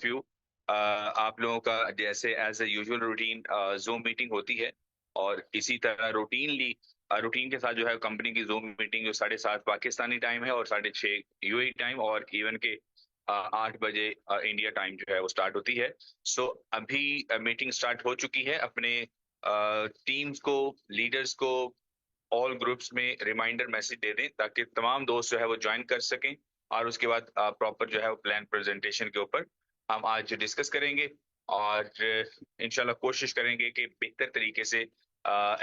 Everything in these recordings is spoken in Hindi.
यू। आप लोगों का जैसे as a usual routine Zoom meeting होती है, और इसी तरह रूटीन के साथ जो है कंपनी की जूम मीटिंग जो 7:30 पाकिस्तानी टाइम है और 6:30 यूएई टाइम और इवन के 8 बजे इंडिया टाइम जो है वो स्टार्ट होती है। सो अभी मीटिंग स्टार्ट हो चुकी है। अपने टीम्स को, लीडर्स को, ऑल ग्रुप्स में रिमाइंडर मैसेज दे दें ताकि तमाम दोस्त जो है वो ज्वाइन कर सकें। और उसके बाद प्रॉपर जो है वो प्लान प्रेजेंटेशन के ऊपर हम आज डिस्कस करेंगे, और इंशाल्लाह कोशिश करेंगे कि बेहतर तरीके से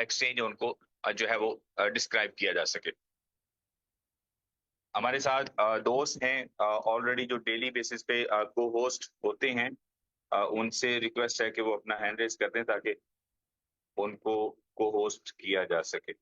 एक्सचेंज उनको जो है वो डिस्क्राइब किया जा सके। हमारे साथ दोस्त हैं ऑलरेडी जो डेली बेसिस पे को होस्ट होते हैं। उनसे रिक्वेस्ट है कि वो अपना हैंड रेज कर दें ताकि उनको को होस्ट किया जा सके।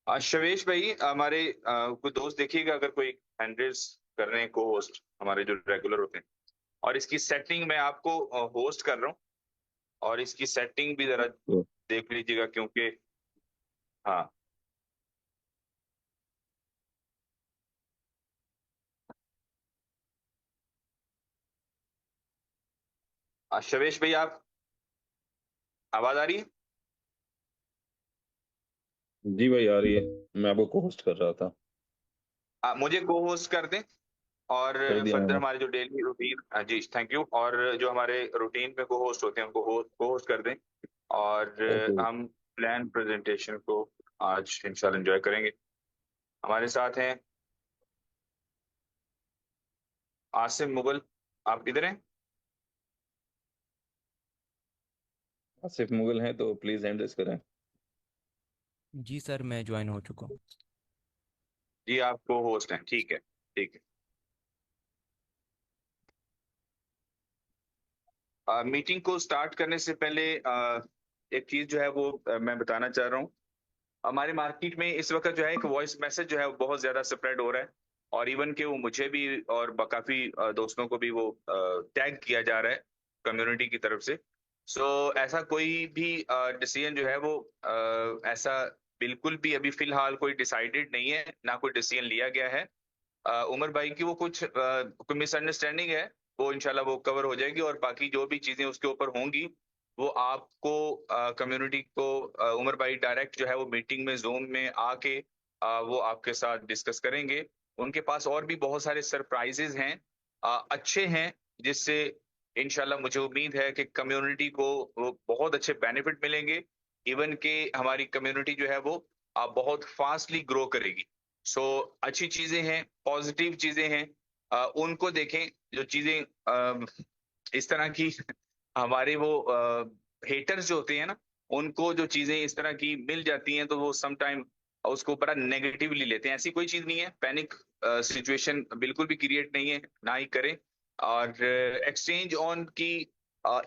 शवेश भाई, हमारे कोई दोस्त देखिएगा अगर कोई हैंडल्स कर रहे हैं को होस्ट हमारे जो रेगुलर होते हैं। और इसकी सेटिंग मैं आपको होस्ट कर रहा हूँ, और इसकी सेटिंग भी जरा तो देख लीजिएगा क्योंकि हाँ। शवेश भाई, आप आवाज आ रही है? जी भाई आ रही है। मैं आपको को होस्ट कर रहा था। मुझे को होस्ट कर दें, और कर दिया फर्दर मैंने। हमारे जो डेली रूटीन, जी थैंक यू, और जो हमारे रूटीन पे को होस्ट होते हैं उनको को होस्ट कर दें। और ओके। हम प्लान प्रेजेंटेशन को आज इंशाल्लाह एंजॉय करेंगे। हमारे साथ हैं आसिम मुगल। आप इधर हैं? आसिफ मुगल हैं तो प्लीज हैंड रेस करें। जी सर, मैं ज्वाइन हो चुका हूँ। जी, आप को होस्ट हैं, ठीक है ठीक है। मीटिंग को स्टार्ट करने से पहले एक चीज जो है वो मैं बताना चाह रहा हूँ। हमारे मार्केट में इस वक्त जो है एक वॉइस मैसेज जो है वो बहुत ज्यादा स्प्रेड हो रहा है, और इवन के वो मुझे भी और काफी दोस्तों को भी वो टैग किया जा रहा है कम्युनिटी की तरफ से। सो ऐसा कोई भी डिसीजन जो है वो ऐसा बिल्कुल भी अभी फिलहाल कोई डिसाइडेड नहीं है, ना कोई डिसीजन लिया गया है। उमर भाई की वो कुछ कोई मिसअंडरस्टैंडिंग है, वो इंशाल्लाह वो कवर हो जाएगी, और बाकी जो भी चीजें उसके ऊपर होंगी वो आपको कम्युनिटी को उमर भाई डायरेक्ट जो है वो मीटिंग में जूम में आके वो आपके साथ डिस्कस करेंगे। उनके पास और भी बहुत सारे सरप्राइजेज हैं, अच्छे हैं, जिससे इंशाल्लाह मुझे उम्मीद है कि कम्युनिटी को वो बहुत अच्छे बेनिफिट मिलेंगे। इवन के हमारी कम्युनिटी जो है वो बहुत फास्टली ग्रो करेगी। सो अच्छी चीजें हैं, पॉजिटिव चीजें हैं, उनको देखें। जो चीजें इस तरह की हमारे वो हेटर्स जो होते हैं ना, उनको जो चीजें इस तरह की मिल जाती हैं तो वो सम टाइम उसको बड़ा नेगेटिवली लेते हैं। ऐसी कोई चीज नहीं है, पैनिक सिचुएशन बिल्कुल भी क्रिएट नहीं है, ना ही करें। और एक्सचेंज ऑन की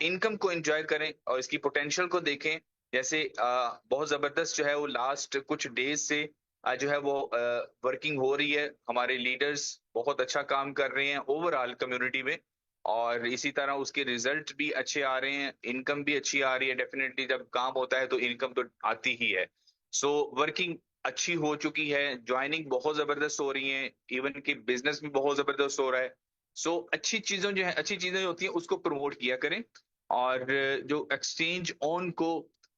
इनकम को एंजॉय करें और इसकी पोटेंशियल को देखें। जैसे बहुत जबरदस्त जो है वो लास्ट कुछ डेज से जो है वो वर्किंग हो रही है। हमारे लीडर्स बहुत अच्छा काम कर रहे हैं ओवरऑल कम्युनिटी में, और इसी तरह उसके रिजल्ट भी अच्छे आ रहे हैं, इनकम भी अच्छी आ रही है। डेफिनेटली जब काम होता है तो इनकम तो आती ही है। सो वर्किंग अच्छी हो चुकी है, ज्वाइनिंग बहुत जबरदस्त हो रही है, इवन कि बिजनेस भी बहुत जबरदस्त हो रहा है। सो अच्छी चीजों जो है, अच्छी चीजें होती हैं उसको प्रमोट किया करें, और जो एक्सचेंज ऑन को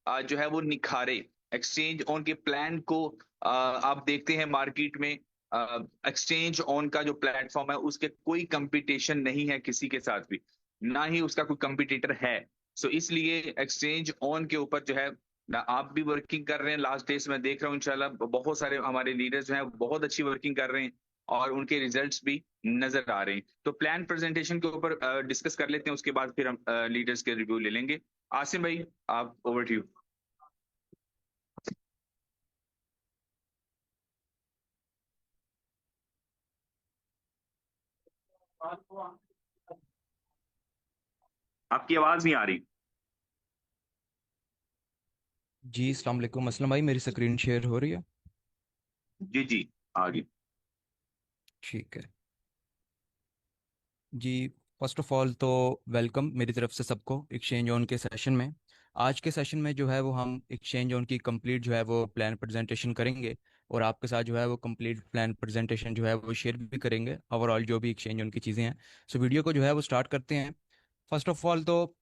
जो है वो निखारे। एक्सचेंज ऑन के प्लान को आप देखते हैं मार्केट में एक्सचेंज ऑन का जो प्लेटफॉर्म है उसके कोई कंपटीशन नहीं है किसी के साथ भी, ना ही उसका कोई कंपटीटर है। सो इसलिए एक्सचेंज ऑन के ऊपर जो है ना आप भी वर्किंग कर रहे हैं, लास्ट डेज में देख रहा हूँ इंशाल्लाह बहुत सारे हमारे लीडर्स जो हैं बहुत अच्छी वर्किंग कर रहे हैं और उनके रिजल्ट्स भी नजर आ रहे हैं। तो प्लान प्रेजेंटेशन के ऊपर डिस्कस कर लेते हैं, उसके बाद फिर हम लीडर्स के रिव्यू ले लेंगे। आसिम भाई, आप, ओवर टू यू। आपकी आवाज नहीं आ रही। जी अस्सलाम वालेकुम असलम भाई, मेरी स्क्रीन शेयर हो रही है? जी जी, आ गई। ठीक है जी। फर्स्ट ऑफ ऑल तो वेलकम मेरी तरफ से सबको एक्सचेंज ऑन के सेशन में। आज के सेशन में जो है वो हम एक्सचेंज ऑन की कंप्लीट जो है वो प्लान प्रेजेंटेशन करेंगे, और आपके साथ जो है वो कंप्लीट प्लान प्रेजेंटेशन जो है वो शेयर भी करेंगे, ओवरऑल जो भी एक्सचेंज ऑन की चीज़ें हैं। सो वीडियो को जो है वो स्टार्ट करते हैं। फर्स्ट ऑफ ऑल तो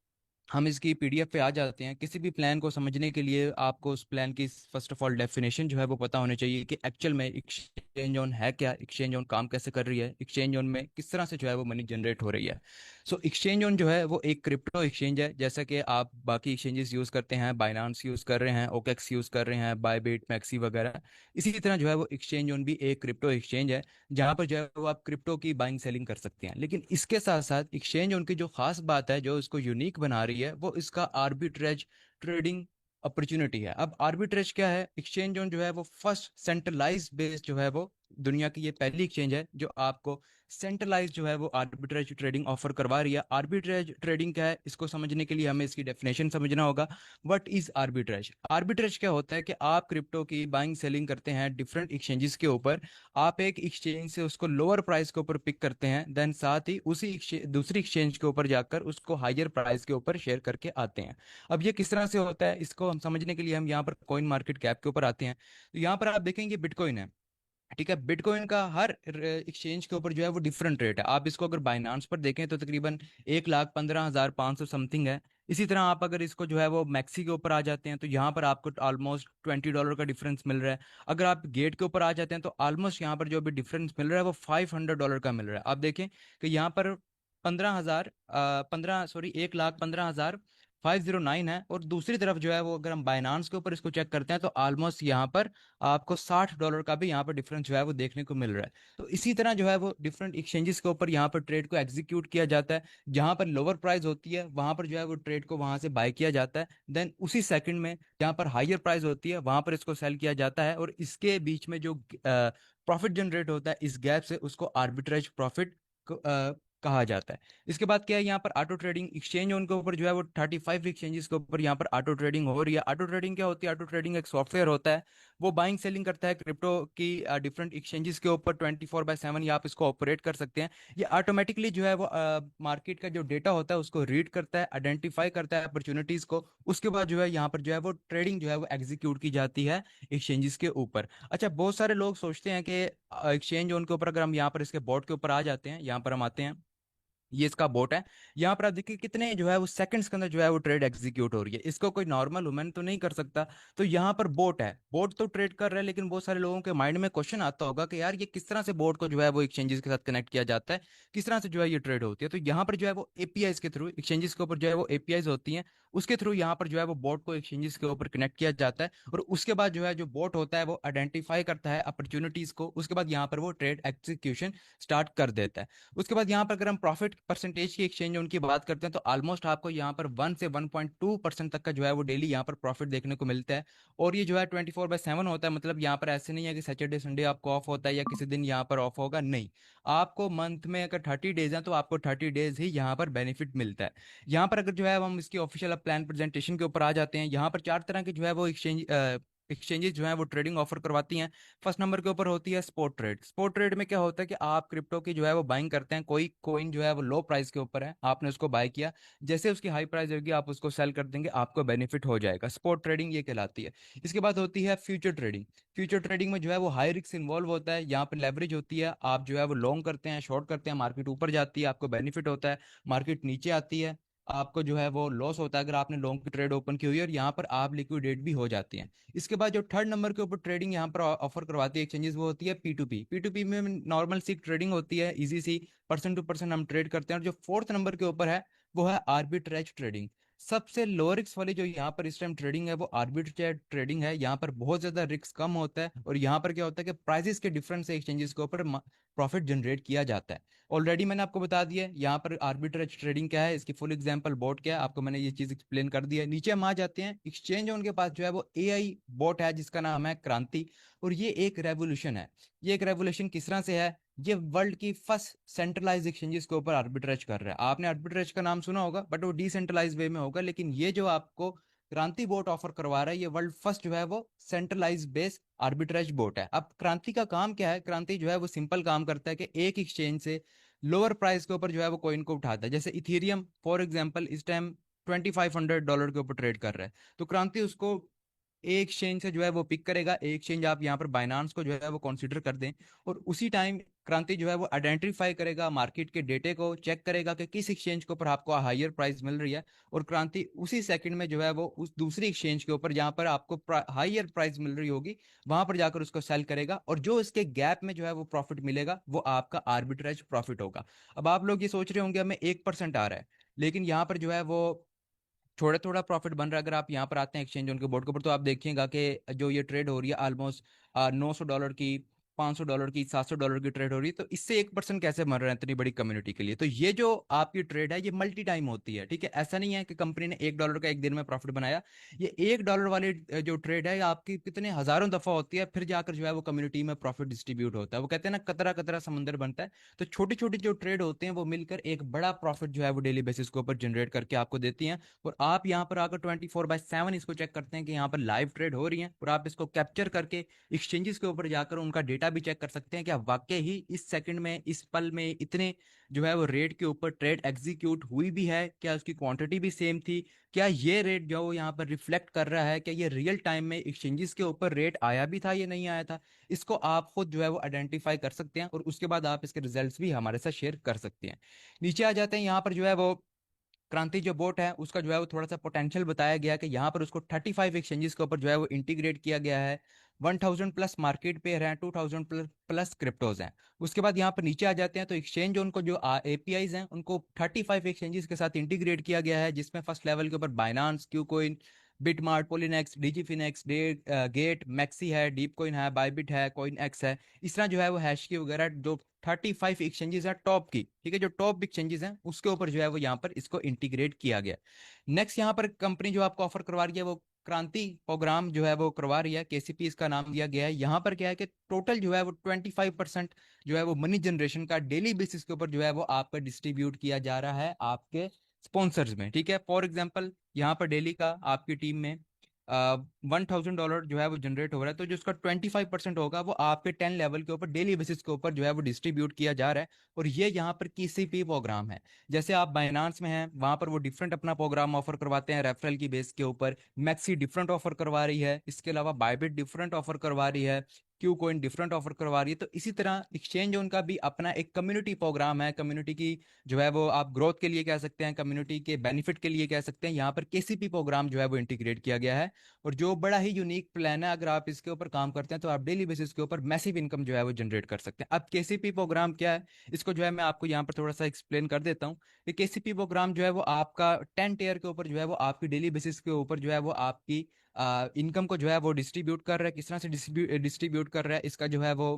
हम इसकी पीडीएफ पे आ जाते हैं। किसी भी प्लान को समझने के लिए आपको उस प्लान की फर्स्ट ऑफ ऑल डेफिनेशन जो है वो पता होनी चाहिए कि एक्चुअल में एक्सचेंज ऑन है क्या, एक्सचेंज ऑन काम कैसे कर रही है, एक्सचेंज ऑन में किस तरह से जो है वो मनी जनरेट हो रही है। सो एक्सचेंज ऑन जो है वो एक क्रिप्टो एक्सचेंज है, जैसा कि आप बाकी एक्सचेंजेस यूज़ करते हैं, बाइनांस यूज़ कर रहे हैं, ओकेक्स यूज़ कर रहे हैं, बायबिट, मैक्सी वगैरह। इसी तरह जो है वो एक्सचेंज ऑन भी एक क्रिप्टो एक्सचेंज है, जहाँ पर जो है वो आप क्रिप्टो की बाइंग सेलिंग कर सकते हैं। लेकिन इसके साथ साथ एक्सचेंज उनकी जो खास बात है, जो इसको यूनिक बना रही है, वो इसका आर्बिट्रेज ट्रेडिंग अपॉर्चुनिटी है। अब आर्बिट्रेज क्या है? एक्सचेंज ऑन जो है वो फर्स्ट सेंट्रलाइज बेस्ड जो है वो दुनिया की ये पहली एक्सचेंज है जो आपको सेंट्रलाइज जो है वो आर्बिट्रेज ट्रेडिंग ऑफर करवा रही है। आर्बिट्रेज ट्रेडिंग क्या है, इसको समझने के लिए हमें इसकी डेफिनेशन समझना होगा। What is arbitrage? आर्बिट्रेज क्या होता है कि आप क्रिप्टो की बाइंग सेलिंग करते हैं डिफरेंट एक्सचेंजेस के ऊपर। आप एक एक्सचेंज से उसको लोअर प्राइस के ऊपर पिक करते हैं, देन साथ ही उसी दूसरी एक्सचेंज के ऊपर जाकर उसको हायर प्राइस के ऊपर शेयर करके आते हैं। अब ये किस तरह से होता है, इसको हम समझने के लिए हम यहाँ पर कॉइन मार्केट कैप के ऊपर आते हैं। तो यहाँ पर आप देखेंगे बिटकॉइन है, ठीक है। बिटकॉइन का हर एक्सचेंज के ऊपर जो है वो डिफरेंट रेट है। आप इसको अगर बाइनांस पर देखें तो तकरीबन 1,15,500 समथिंग है। इसी तरह आप अगर इसको जो है वो मैक्सी के ऊपर आ जाते हैं तो यहाँ पर आपको ऑलमोस्ट $20 का डिफरेंस मिल रहा है। अगर आप गेट के ऊपर आ जाते हैं तो ऑलमोस्ट यहाँ पर जो भी डिफरेंस मिल रहा है वो $500 का मिल रहा है। आप देखें कि यहाँ पर 15,000 पंद्रह सॉरी 1,15,509 है, और दूसरी तरफ जो है वो अगर हम बाइनांस के ऊपर इसको चेक करते हैं तो ऑलमोस्ट यहाँ पर आपको $60 का भी यहाँ पर डिफरेंस जो है वो देखने को मिल रहा है। तो इसी तरह जो है वो डिफरेंट एक्सचेंजेस के ऊपर यहाँ पर ट्रेड को एग्जीक्यूट किया जाता है। जहाँ पर लोअर प्राइस होती है वहां पर जो है वो ट्रेड को वहां से बाय किया जाता है, देन उसी सेकंड में जहाँ पर हायर प्राइस होती है वहां पर इसको सेल किया जाता है, और इसके बीच में जो प्रॉफिट जनरेट होता है इस गैप से, उसको आर्बिट्रेज प्रॉफिट कहा जाता है। इसके बाद क्या है, यहाँ पर ऑटो ट्रेडिंग एक्सचेंज उनके ऊपर जो है वो 35 एक्सचेंजेस के ऊपर यहाँ पर ऑटो ट्रेडिंग हो रही है। ऑटो ट्रेडिंग क्या होती है? ऑटो ट्रेडिंग एक सॉफ्टवेयर होता है, वो बाइंग सेलिंग करता है क्रिप्टो की डिफरेंट एक्सचेंजेस के ऊपर 24/7 ये आप इसको ऑपरेट कर सकते हैं। ये ऑटोमेटिकली जो है वो मार्केट का जो डेटा होता है उसको रीड करता है, आइडेंटिफाई करता है अपॉर्चुनिटीज को। उसके बाद जो है यहाँ पर जो है वो ट्रेडिंग जो है वो एग्जीक्यूट की जाती है एक्सचेंजेस के ऊपर। अच्छा, बहुत सारे लोग सोचते हैं कि एक्सचेंज उनके ऊपर, अगर हम यहाँ पर इसके बोर्ड के ऊपर आ जाते हैं, यहाँ पर हम आते हैं, ये इसका बोट है। यहाँ पर आप देखिए कितने जो है वो सेकंड्स के अंदर जो है वो ट्रेड एग्जीक्यूट हो रही है। इसको कोई नॉर्मल वुमन तो नहीं कर सकता। तो यहाँ पर बोट है, बोट तो ट्रेड कर रहा है, लेकिन बहुत सारे लोगों के माइंड में क्वेश्चन आता होगा कि यार ये किस तरह से बोट को जो है वो एक्सचेंजेस के साथ कनेक्ट किया जाता है, किस तरह से जो है ये ट्रेड होती है। तो यहाँ पर जो है वो एपीआईज के थ्रू, एक्सचेंजेस के ऊपर जो है वो एपीआईज होती हैं, उसके थ्रू यहाँ पर जो है वो बोट को एक्सचेंजेस के ऊपर कनेक्ट किया जाता है, और उसके बाद जो है जो बोट होता है वो आइडेंटिफाई करता है अपॉर्चुनिटीज को, उसके बाद यहाँ पर वो ट्रेड एग्जीक्यूशन स्टार्ट कर देता है। उसके बाद यहाँ पर अगर हम प्रॉफिट परसेंटेज की एक्सचेंज उनकी बात करते हैं तो ऑलमोस्ट आपको यहाँ पर 1 से 1.2% तक का जो है वो डेली यहाँ पर प्रॉफिट देखने को मिलता है। और ये जो है 24/7 होता है, मतलब यहाँ पर ऐसे नहीं है कि सैटरडे संडे आपको ऑफ होता है या किसी दिन यहाँ पर ऑफ होगा, नहीं। आपको मंथ में अगर 30 डेज हैं तो आपको 30 डेज ही यहाँ पर बेनिफिट मिलता है। यहाँ पर अगर जो है हम इसकी ऑफिशियल प्लान प्रेजेंटेशन के ऊपर आ जाते हैं, यहाँ पर 4 तरह की जो है वो एक्सचेंजेस जो है वो ट्रेडिंग ऑफर करवाती हैं। फर्स्ट नंबर के ऊपर होती है स्पॉट ट्रेड। स्पॉट ट्रेड में क्या होता है कि आप क्रिप्टो की जो है वो बाइंग करते हैं, कोई कोइन जो है वो लो प्राइस के ऊपर है, आपने उसको बाय किया, जैसे उसकी हाई प्राइस होगी आप उसको सेल कर देंगे, आपको बेनिफिट हो जाएगा। स्पॉट ट्रेडिंग ये कहलाती है। इसके बाद होती है फ्यूचर ट्रेडिंग। फ्यूचर ट्रेडिंग में जो है वो हाई रिस्क इन्वॉल्व होता है, यहाँ पर लेवरेज होती है, आप जो है वो लॉन्ग करते हैं, शॉर्ट करते हैं, मार्केट ऊपर जाती है आपको बेनिफिट होता है, मार्केट नीचे आती है आपको जो है वो लॉस होता है अगर आपने लॉन्ग की ट्रेड ओपन की हुई है, और यहाँ पर आप लिक्विडेट भी हो जाती हैं। इसके बाद जो थर्ड नंबर के ऊपर ट्रेडिंग यहाँ पर ऑफर करवाती है एक्सचेंजेस, वो होती है P2P। P2P में नॉर्मल सी ट्रेडिंग होती है, इजी सी, पर्सन टू पर्सन हम ट्रेड करते हैं। और जो फोर्थ नंबर के ऊपर है वो है आर्बिट्रेज ट्रेडिंग। सबसे लो रिस्क वाली जो यहाँ पर इस टाइम ट्रेडिंग है वो आर्बिट्रेज ट्रेडिंग है। यहाँ पर बहुत ज्यादा रिस्क कम होता है और यहाँ पर क्या होता है कि प्राइसेस के डिफरेंस से एक्सचेंजेस के ऊपर प्रॉफिट जनरेट किया जाता है। ऑलरेडी मैंने आपको बता दिया है यहाँ पर आर्बिट्रेज ट्रेडिंग क्या है, इसकी फुल एग्जांपल बोट क्या है, आपको मैंने ये चीज एक्सप्लेन कर दिया है। नीचे हम आ जाते हैं, एक्सचेंज उनके पास जो है वो एआई बोट है जिसका नाम है क्रांति, और ये एक रेवोल्यूशन है। ये एक रेवोल्यूशन किस तरह से है, ये वर्ल्ड की फर्स्ट सेंट्रलाइज एक्सचेंजेस के ऊपर आर्बिट्रेज कर रहा है। आपने आर्बिट्रेज का नाम सुना होगा बट वो डिसेंट्रलाइज वे में होगा, लेकिन ये जो आपको क्रांति बोट ऑफर करवा रहा है ये वर्ल्ड फर्स्ट जो है वो सेंट्रलाइज बेस आर्बिट्रेज बोट है। अब क्रांति का काम क्या है, क्रांति जो है वो सिंपल काम करता है कि एक एक्सचेंज से लोअर प्राइस के ऊपर जो है वो कॉइन को उठाता है। जैसे इथेरियम फॉर एग्जांपल इस टाइम $2500 के ऊपर ट्रेड कर रहा है, तो क्रांति उसको एक एक्सचेंज से जो है वो पिक करेगा। एक एक्सचेंज आप यहाँ पर बाइनांस को जो है वो कंसीडर कर दें, और उसी टाइम क्रांति जो है वो आइडेंटिफाई करेगा, मार्केट के डेटे को चेक करेगा कि किस एक्सचेंज के ऊपर आपको हायर प्राइस मिल रही है, और क्रांति उसी सेकंड में जो है वो उस दूसरी एक्सचेंज के ऊपर जहां पर आपको हायर प्राइस मिल रही होगी वहां पर जाकर उसको सेल करेगा, और जो इसके गैप में जो है वो प्रॉफिट मिलेगा वो आपका आर्बिट्रेज प्रॉफिट होगा। अब आप लोग ये सोच रहे होंगे हमें 1% आ रहा है, लेकिन यहाँ पर जो है वो थोड़ा थोड़ा प्रॉफिट बन रहा है। अगर आप यहाँ पर आते हैं एक्सचेंज उनके बोर्ड के ऊपर तो आप देखिएगा कि जो ये ट्रेड हो रही है ऑलमोस्ट $900 की, $500 की, $700 की ट्रेड हो रही है। तो इससे 1% कैसे बन रहा है इतनी बड़ी कम्युनिटी के लिए। तो ये जो आपकी ट्रेड है ये मल्टी टाइम होती है, ठीक है। ऐसा नहीं है कि कंपनी ने $1 का एक दिन में प्रॉफिट बनाया। ये $1 वाली जो ट्रेड है आपकी कितने हजारों दफा होती है, फिर जाकर जो है वो कम्युनिटी में प्रॉफिट डिस्ट्रीब्यूट होता है। वो कहते हैं ना कतरा कतरा समंदर बनता है। तो छोटी छोटी जो ट्रेड होते हैं वो मिलकर एक बड़ा प्रॉफिट जो है वो डेली बेसिस के ऊपर जनरेट करके आपको देती हैं। और आप यहाँ पर आकर 24/7 इसको चेक करते हैं कि यहाँ पर लाइव ट्रेड हो रही है, और आप इसको कैप्चर करके एक्सचेंजेस के ऊपर जाकर उनका डेटा भी चेक कर सकते हैं कि वाकई ही इस सेकंड में, इस पल में इतने जो है वो रेट के ऊपर ट्रेड एग्जीक्यूट हुई भी है, क्या उसकी क्वांटिटी भी सेम थी, क्या ये रेट जो यहाँ पर रिफ्लेक्ट कर रहा है, क्या ये रियल टाइम में एक्सचेंजेस के ऊपर रेट आया भी था या नहीं आया था। इसको आप खुद जो है वो आइडेंटिफाई कर सकते हैं, और उसके बाद आप इसके रिजल्ट्स भी हमारे साथ शेयर कर सकते हैं। नीचे आ जाते हैं, यहाँ पर जो है वो क्रांति जो बोट है उसका जो है वो थोड़ा सा पोटेंशियल बताया गया कि यहाँ पर उसको 35 एक्सचेंजेस के ऊपर जो है वो इंटीग्रेट किया गया है। 1000 प्लस मार्केट पेयर हैं, 2000 प्लस क्रिप्टोज हैं। उसके बाद यहाँ पर नीचे आ जाते हैं तो एक्सचेंज उनको जो एपीआईज हैं उनको 35 एक्सचेंजेस के साथ इंटीग्रेट किया गया है, जिसमें फर्स्ट लेवल के ऊपर बाइनांस, क्यूकॉइन, बिटमार्ट, पोलिनेक्स, डिजीफिनेक्स, गेट, मैक्सी है, डीप कॉइन है, बाइबिट है, कॉइन एक्स है। इस तरह जो है वो हैश की वगैरह जो 35 एक्सचेंजेस है टॉप की, ठीक है, जो टॉप एक्सचेंजेस हैं उसके ऊपर जो है वो यहाँ पर इसको इंटीग्रेट किया गया। नेक्स्ट यहाँ पर कंपनी जो आपको ऑफर करवा रही है वो क्रांति प्रोग्राम जो है वो करवा रही है, केसीपी इसका नाम दिया गया है। यहाँ पर क्या है कि टोटल जो है वो 25% जो है वो मनी जनरेशन का डेली बेसिस के ऊपर जो है वो आपका डिस्ट्रीब्यूट किया जा रहा है आपके स्पॉन्सर्स में, ठीक है। फॉर एग्जाम्पल यहाँ पर डेली का आपकी टीम में $1000 जो है वो जनरेट हो रहा है, तो जो उसका 25% होगा वो आपके 10 लेवल के ऊपर डेली बेसिस के ऊपर जो है वो डिस्ट्रीब्यूट किया जा रहा है। और ये यहाँ पर केसीपी प्रोग्राम है। जैसे आप बाइनांस में हैं वहां पर वो डिफरेंट अपना प्रोग्राम ऑफर करवाते हैं रेफरल की बेस के ऊपर, मैक्सी डिफरेंट ऑफर करवा रही है, इसके अलावा बाइबिट डिफरेंट ऑफर करवा रही है, क्यू कॉइन डिफरेंट ऑफर करवा रही है। तो इसी तरह एक्सचेंज उनका भी अपना एक कम्युनिटी प्रोग्राम है, कम्युनिटी की जो है वो आप ग्रोथ के लिए कह सकते हैं, कम्युनिटी के बेनिफिट के लिए कह सकते हैं। यहाँ पर केसीपी प्रोग्राम जो है वो इंटीग्रेट किया गया है, और जो बड़ा ही यूनिक प्लान है। अगर आप इसके ऊपर काम करते हैं तो आप डेली बेसिस के ऊपर मैसिव इनकम जो है वो जनरेट कर सकते हैं। अब केसीपी प्रोग्राम क्या है, इसको जो है मैं आपको यहाँ पर थोड़ा सा एक्सप्लेन कर देता हूँ। कि केसीपी प्रोग्राम जो है वो आपका 10 टीयर के ऊपर जो है वो आपकी डेली बेसिस के ऊपर जो है वो आपकी इनकम को जो है वो डिस्ट्रीब्यूट कर रहा है। किस तरह से डिस्ट्रीब्यूट कर रहा है, इसका जो है वो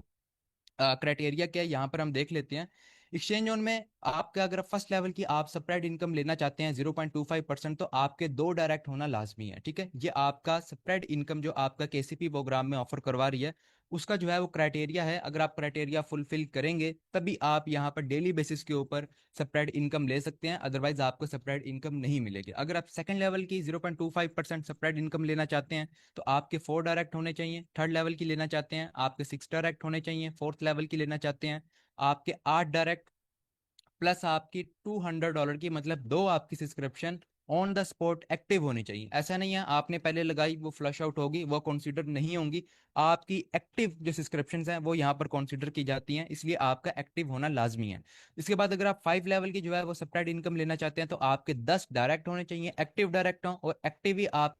क्राइटेरिया क्या है यहाँ पर हम देख लेते हैं। एक्सचेंज जोन में आपका अगर फर्स्ट लेवल की आप स्प्रेड इनकम लेना चाहते हैं 0.25%, तो आपके 2 डायरेक्ट होना लाजमी है, ठीक है। ये आपका स्प्रेड इनकम जो आपका केसीपी प्रोग्राम में ऑफर करवा रही है उसका जो है वो क्राइटेरिया है। अगर आप क्राइटेरिया फुलफिल करेंगे तभी आप यहाँ पर डेली बेसिस के ऊपर स्प्रेड इनकम ले सकते हैं, अदरवाइज आपको स्प्रेड इनकम नहीं मिलेगी। अगर आप सेकंड लेवल की 0.25% स्प्रेड इनकम लेना चाहते हैं तो आपके 4 डायरेक्ट होने चाहिए। थर्ड लेवल की लेना चाहते हैं आपके 6 डायरेक्ट होने चाहिए। फोर्थ लेवल की लेना चाहते हैं आपके 8 डायरेक्ट, प्लस आपकी $200 की, मतलब 2 आपकी subscription on the spot active होनी चाहिए। ऐसा नहीं है आपने पहले लगाई वो फ्लश आउट होगी, वो कंसीडर नहीं होंगी। आपकी एक्टिव जो सब्सक्रिप्शंस हैं वो यहाँ पर कंसीडर की जाती हैं, इसलिए आपका एक्टिव होना लाजमी है। इसके बाद अगर आप 5 लेवल की जो है वो सेपरेट इनकम लेना चाहते हैं तो आपके 10 डायरेक्ट होने चाहिए, एक्टिव डायरेक्ट हो, और एक्टिव ही आप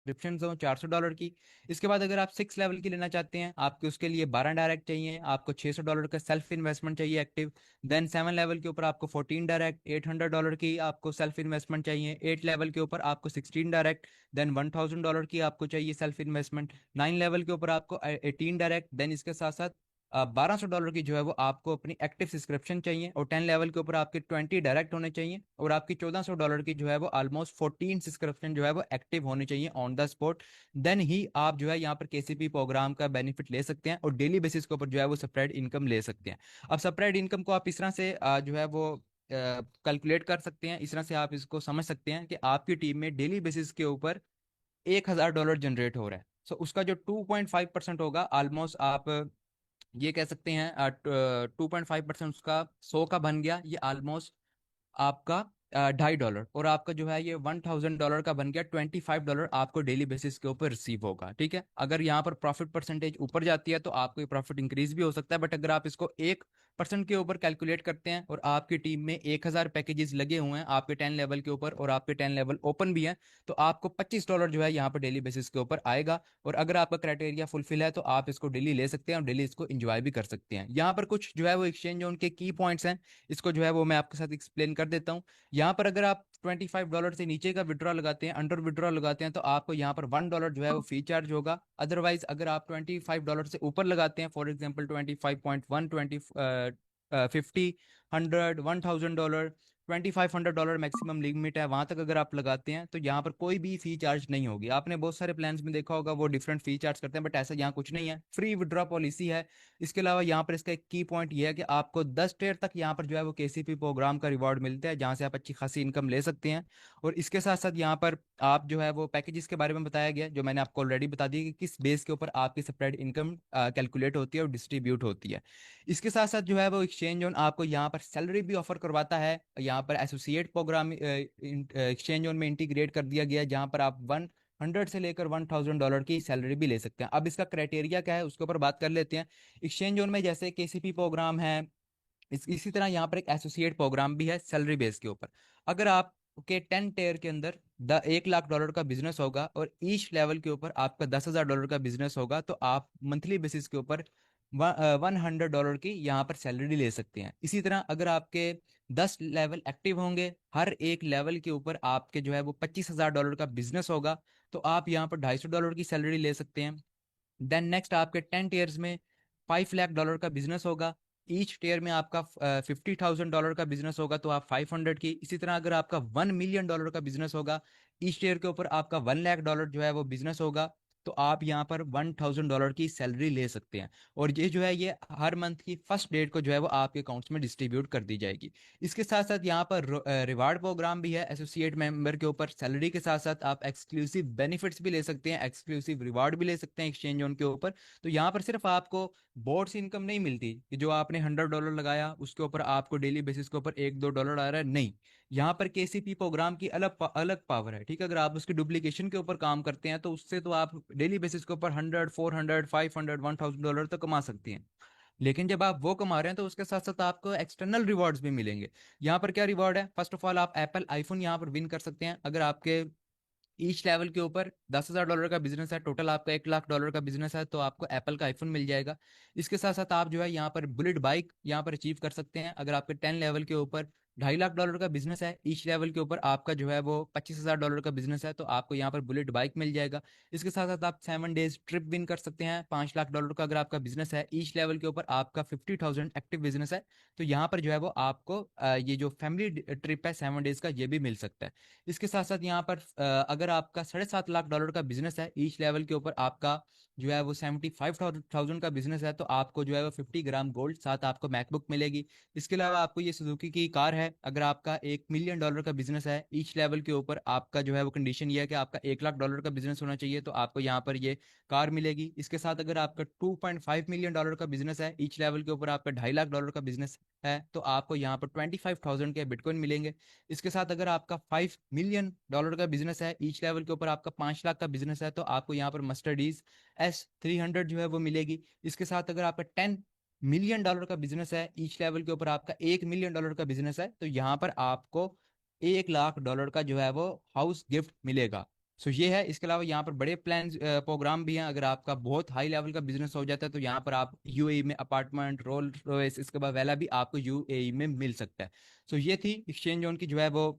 सब्सक्रिप्शन हो $400 की। इसके बाद अगर आप 6 लेवल की लेना चाहते हैं, आपके उसके लिए 12 डायरेक्ट चाहिए, आपको $600 का सेल्फ इन्वेस्टमेंट चाहिए एक्टिव। देन 7 लेवल के ऊपर आपको 14 डायरेक्ट, $800 की आपको सेल्फ इन्वेस्टमेंट चाहिए। 8 लेवल के ऊपर आपको 16 डायरेक्ट, देन $1000 की आपको चाहिए सेल्फ इन्वेस्टमेंट। 9 लेवल के ऊपर आपको 18 डायरेक्ट, देन इसके साथ साथ $1200 की जो है वो आपको अपनी एक्टिव सब्सक्रिप्शन चाहिए। और 10 लेवल के ऊपर आपके 20 डायरेक्ट होने चाहिए, और आपकी $1400 की जो है वो ऑलमोस्ट 14 सब्सक्रिप्शन जो है वो एक्टिव होनी चाहिए ऑन द स्पॉट। देन ही आप जो है यहाँ पर केसीपी प्रोग्राम का बेनिफिट ले सकते हैं, और डेली बेसिस के ऊपर जो है वो सेपरेट इनकम ले सकते हैं। अब सेपरेट इनकम को आप इस तरह से जो है वो कैलकुलेट कर सकते हैं, इस तरह से आप इसको समझ सकते हैं कि आपकी टीम में डेली बेसिस के ऊपर $1000 जनरेट हो रहा है। सो उसका जो 2.5% होगा, ऑलमोस्ट आप ये कह सकते हैं 2.5% उसका 100 का बन गया, ये ऑलमोस्ट आपका $2.5, और आपका जो है ये $1000 का बन गया। $25 आपको डेली बेसिस के ऊपर रिसीव होगा। ठीक है, अगर यहाँ पर प्रॉफिट परसेंटेज ऊपर जाती है तो आपको ये प्रॉफिट इंक्रीज भी हो सकता है, बट अगर आप इसको 1% के ऊपर कैलकुलेट करते हैं और आपकी टीम में 1000 पैकेजेस लगे हुए हैं आपके 10 लेवल के ऊपर, और आपके 10 लेवल ओपन भी हैं, तो आपको $25 जो है यहाँ पर डेली बेसिस के ऊपर आएगा। और अगर आपका क्राइटेरिया फुलफिल है तो आप इसको डेली ले सकते हैं और डेली इसको इंजॉय भी कर सकते हैं। यहाँ पर कुछ जो है वो एक्सचेंज जो उनके की पॉइंट्स हैं, इसको जो है वो मैं आपके साथ एक्सप्लेन कर देता हूँ। यहाँ पर अगर आप $25 से नीचे का विड्रॉ लगाते हैं, अंडर विड्रॉ लगाते हैं, तो आपको यहाँ पर $1 जो है वो फी चार्ज होगा। अदरवाइज अगर आप $25 से ऊपर लगाते हैं, फॉर एग्जाम्पल 25.1, 50, 100, $1000, $2500 मैक्सिमम लिमिट है, वहां तक अगर आप लगाते हैं तो यहाँ पर कोई भी फी चार्ज नहीं होगी। आपने बहुत सारे प्लान्स में देखा होगा वो डिफरेंट फी चार्ज करते हैं, बट ऐसा यहाँ कुछ नहीं है, फ्री विड्रॉ पॉलिसी है। इसके अलावा यहाँ पर इसका एक की पॉइंट ये है कि आपको 10 टेयर तक यहाँ पर जो है वो केसीपी प्रोग्राम का रिवॉर्ड मिलता है, जहाँ से आप अच्छी खासी इनकम ले सकते हैं। और इसके साथ साथ यहाँ पर आप जो है वो पैकेजेस के बारे में बताया गया, जो मैंने आपको ऑलरेडी बता दी कि किस बेस के ऊपर आपकी सेपरेट इनकम कैलकुलेट होती है और डिस्ट्रीब्यूट होती है। इसके साथ साथ जो है वो एक्सचेंज जोन आपको यहाँ पर सैलरी भी ऑफर करवाता है। यहाँ पर एसोसिएट प्रोग्राम एक्सचेंज जोन में इंटीग्रेट कर दिया गया है, जहाँ पर आप 100 से लेकर $1000 की सैलरी भी ले सकते हैं। अब इसका क्राइटेरिया क्या है उसके ऊपर बात कर लेते हैं। एक्सचेंज जोन में जैसे केसीपी प्रोग्राम है, इसी तरह यहाँ पर एक एसोसिएट प्रोग्राम भी है सैलरी बेस के ऊपर। अगर आप के 10 टेयर के अंदर $1 लाख का बिजनेस होगा और ईच लेवल के ऊपर आपका $10,000 का बिजनेस होगा, तो आप मंथली बेसिस के ऊपर $100 की यहाँ पर सैलरी ले सकते हैं। इसी तरह अगर आपके 10 लेवल एक्टिव होंगे, हर एक लेवल के ऊपर आपके जो है वो $25,000 का बिजनेस होगा, तो आप यहाँ पर $250 की सैलरी ले सकते हैं। देन नेक्स्ट आपके 10 टीयर्स में $5 लाख का बिजनेस होगा, ईच टीयर में आपका $50,000 का बिजनेस होगा तो आप 500 की। इसी तरह अगर आपका $1 मिलियन का बिजनेस होगा, ईच टीयर के ऊपर आपका $1 लाख जो है वो बिजनेस होगा, तो आप यहाँ पर $1,000 की सैलरी ले सकते हैं। और ये जो है ये हर मंथ की फर्स्ट डेट को जो है वो आपके अकाउंट्स में डिस्ट्रीब्यूट कर दी जाएगी। इसके साथ साथ यहाँ पर रिवार्ड प्रोग्राम भी है एसोसिएट मेंबर के ऊपर। सैलरी के साथ साथ आप एक्सक्लूसिव बेनिफिट्स भी ले सकते हैं, एक्सक्लूसिव रिवार्ड भी ले सकते हैं एक्सचेंज जोन के ऊपर। तो यहाँ पर सिर्फ आपको बोर्ड से इनकम नहीं मिलती कि जो आपने $100 लगाया उसके ऊपर आपको डेली बेसिस के ऊपर $1-2 आ रहा है, नहीं। यहाँ पर केसीपी प्रोग्राम की अलग अलग पावर है। ठीक है, अगर आप उसकी डुप्लीकेशन के ऊपर काम करते हैं तो उससे तो आप डेली बेसिस के ऊपर 100, 400, 500, $1000 तक कमा सकती हैं। लेकिन जब आप वो कमा रहे हैं तो उसके साथ साथ आपको एक्सटर्नल रिवॉर्ड्स भी मिलेंगे। यहाँ पर क्या रिवॉर्ड है? फर्स्ट ऑफ ऑल आप एप्पल आईफोन यहाँ पर विन कर सकते हैं। अगर आपके ईच लेवल के ऊपर $10,000 का बिजनेस है, टोटल आपका $1 लाख का बिजनेस है, तो आपको एप्पल का आईफोन मिल जाएगा। इसके साथ साथ आप जो है यहाँ पर बुलेट बाइक यहाँ पर अचीव कर सकते हैं। अगर आपके 10 लेवल के ऊपर $2.5 लाख का बिजनेस है, ईच लेवल के ऊपर आपका जो है वो $25,000 का बिजनेस है, तो आपको यहाँ पर बुलेट बाइक मिल जाएगा। इसके साथ साथ आप 7 डेज ट्रिप विन कर सकते हैं। $5 लाख का अगर आपका बिजनेस है, ईच लेवल के ऊपर आपका 50,000 एक्टिव बिजनेस है, तो यहाँ पर जो है वो आपको ये जो फैमिली ट्रिप है 7 डेज का, ये भी मिल सकता है। इसके साथ साथ यहाँ पर अगर आपका $7.5 लाख का बिजनेस है, ईच लेवल के ऊपर आपका जो है वो 75,000 का बिजनेस है, तो आपको जो है वो 50 ग्राम गोल्ड साथ आपको मैकबुक मिलेगी। इसके अलावा आपको ये सुजुकी की कार है, अगर आपका $1 मिलियन का बिजनेस है, ईच लेवल के ऊपर आपका जो है वो कंडीशन ये है कि आपका $1 लाख का बिजनेस होना चाहिए, तो आपको यहाँ पर ये कार मिलेगी। इसके साथ अगर आपका $2.5 मिलियन का बिजनेस है, ईच लेवल के ऊपर आपका $2.5 लाख का बिजनेस है, तो आपको यहाँ पर 25,000 के बिटकॉइन मिलेंगे। इसके साथ अगर आपका $5 मिलियन का बिजनेस है, ईच लेवल के ऊपर आपका 5 लाख का बिजनेस है, तो आपको यहाँ पर मस्टर्डीज S300 जो है वो मिलेगी। इसके साथ अगर आपका $10 मिलियन का बिजनेस है, ईच लेवल के ऊपर आपका $1 मिलियन का बिजनेस है, तो यहाँ पर आपको $1 लाख का जो है वो हाउस गिफ्ट मिलेगा। सो ये है। इसके अलावा यहाँ पर बड़े प्लान प्रोग्राम भी हैं। अगर आपका बहुत हाई लेवल का बिजनेस हो जाता है तो यहाँ पर आप यूएई में अपार्टमेंट, रोल्स रॉयस, इसके बाद वेला भी आपको यूएई में मिल सकता है। सो ये थी एक्सचेंज ऑन की जो है वो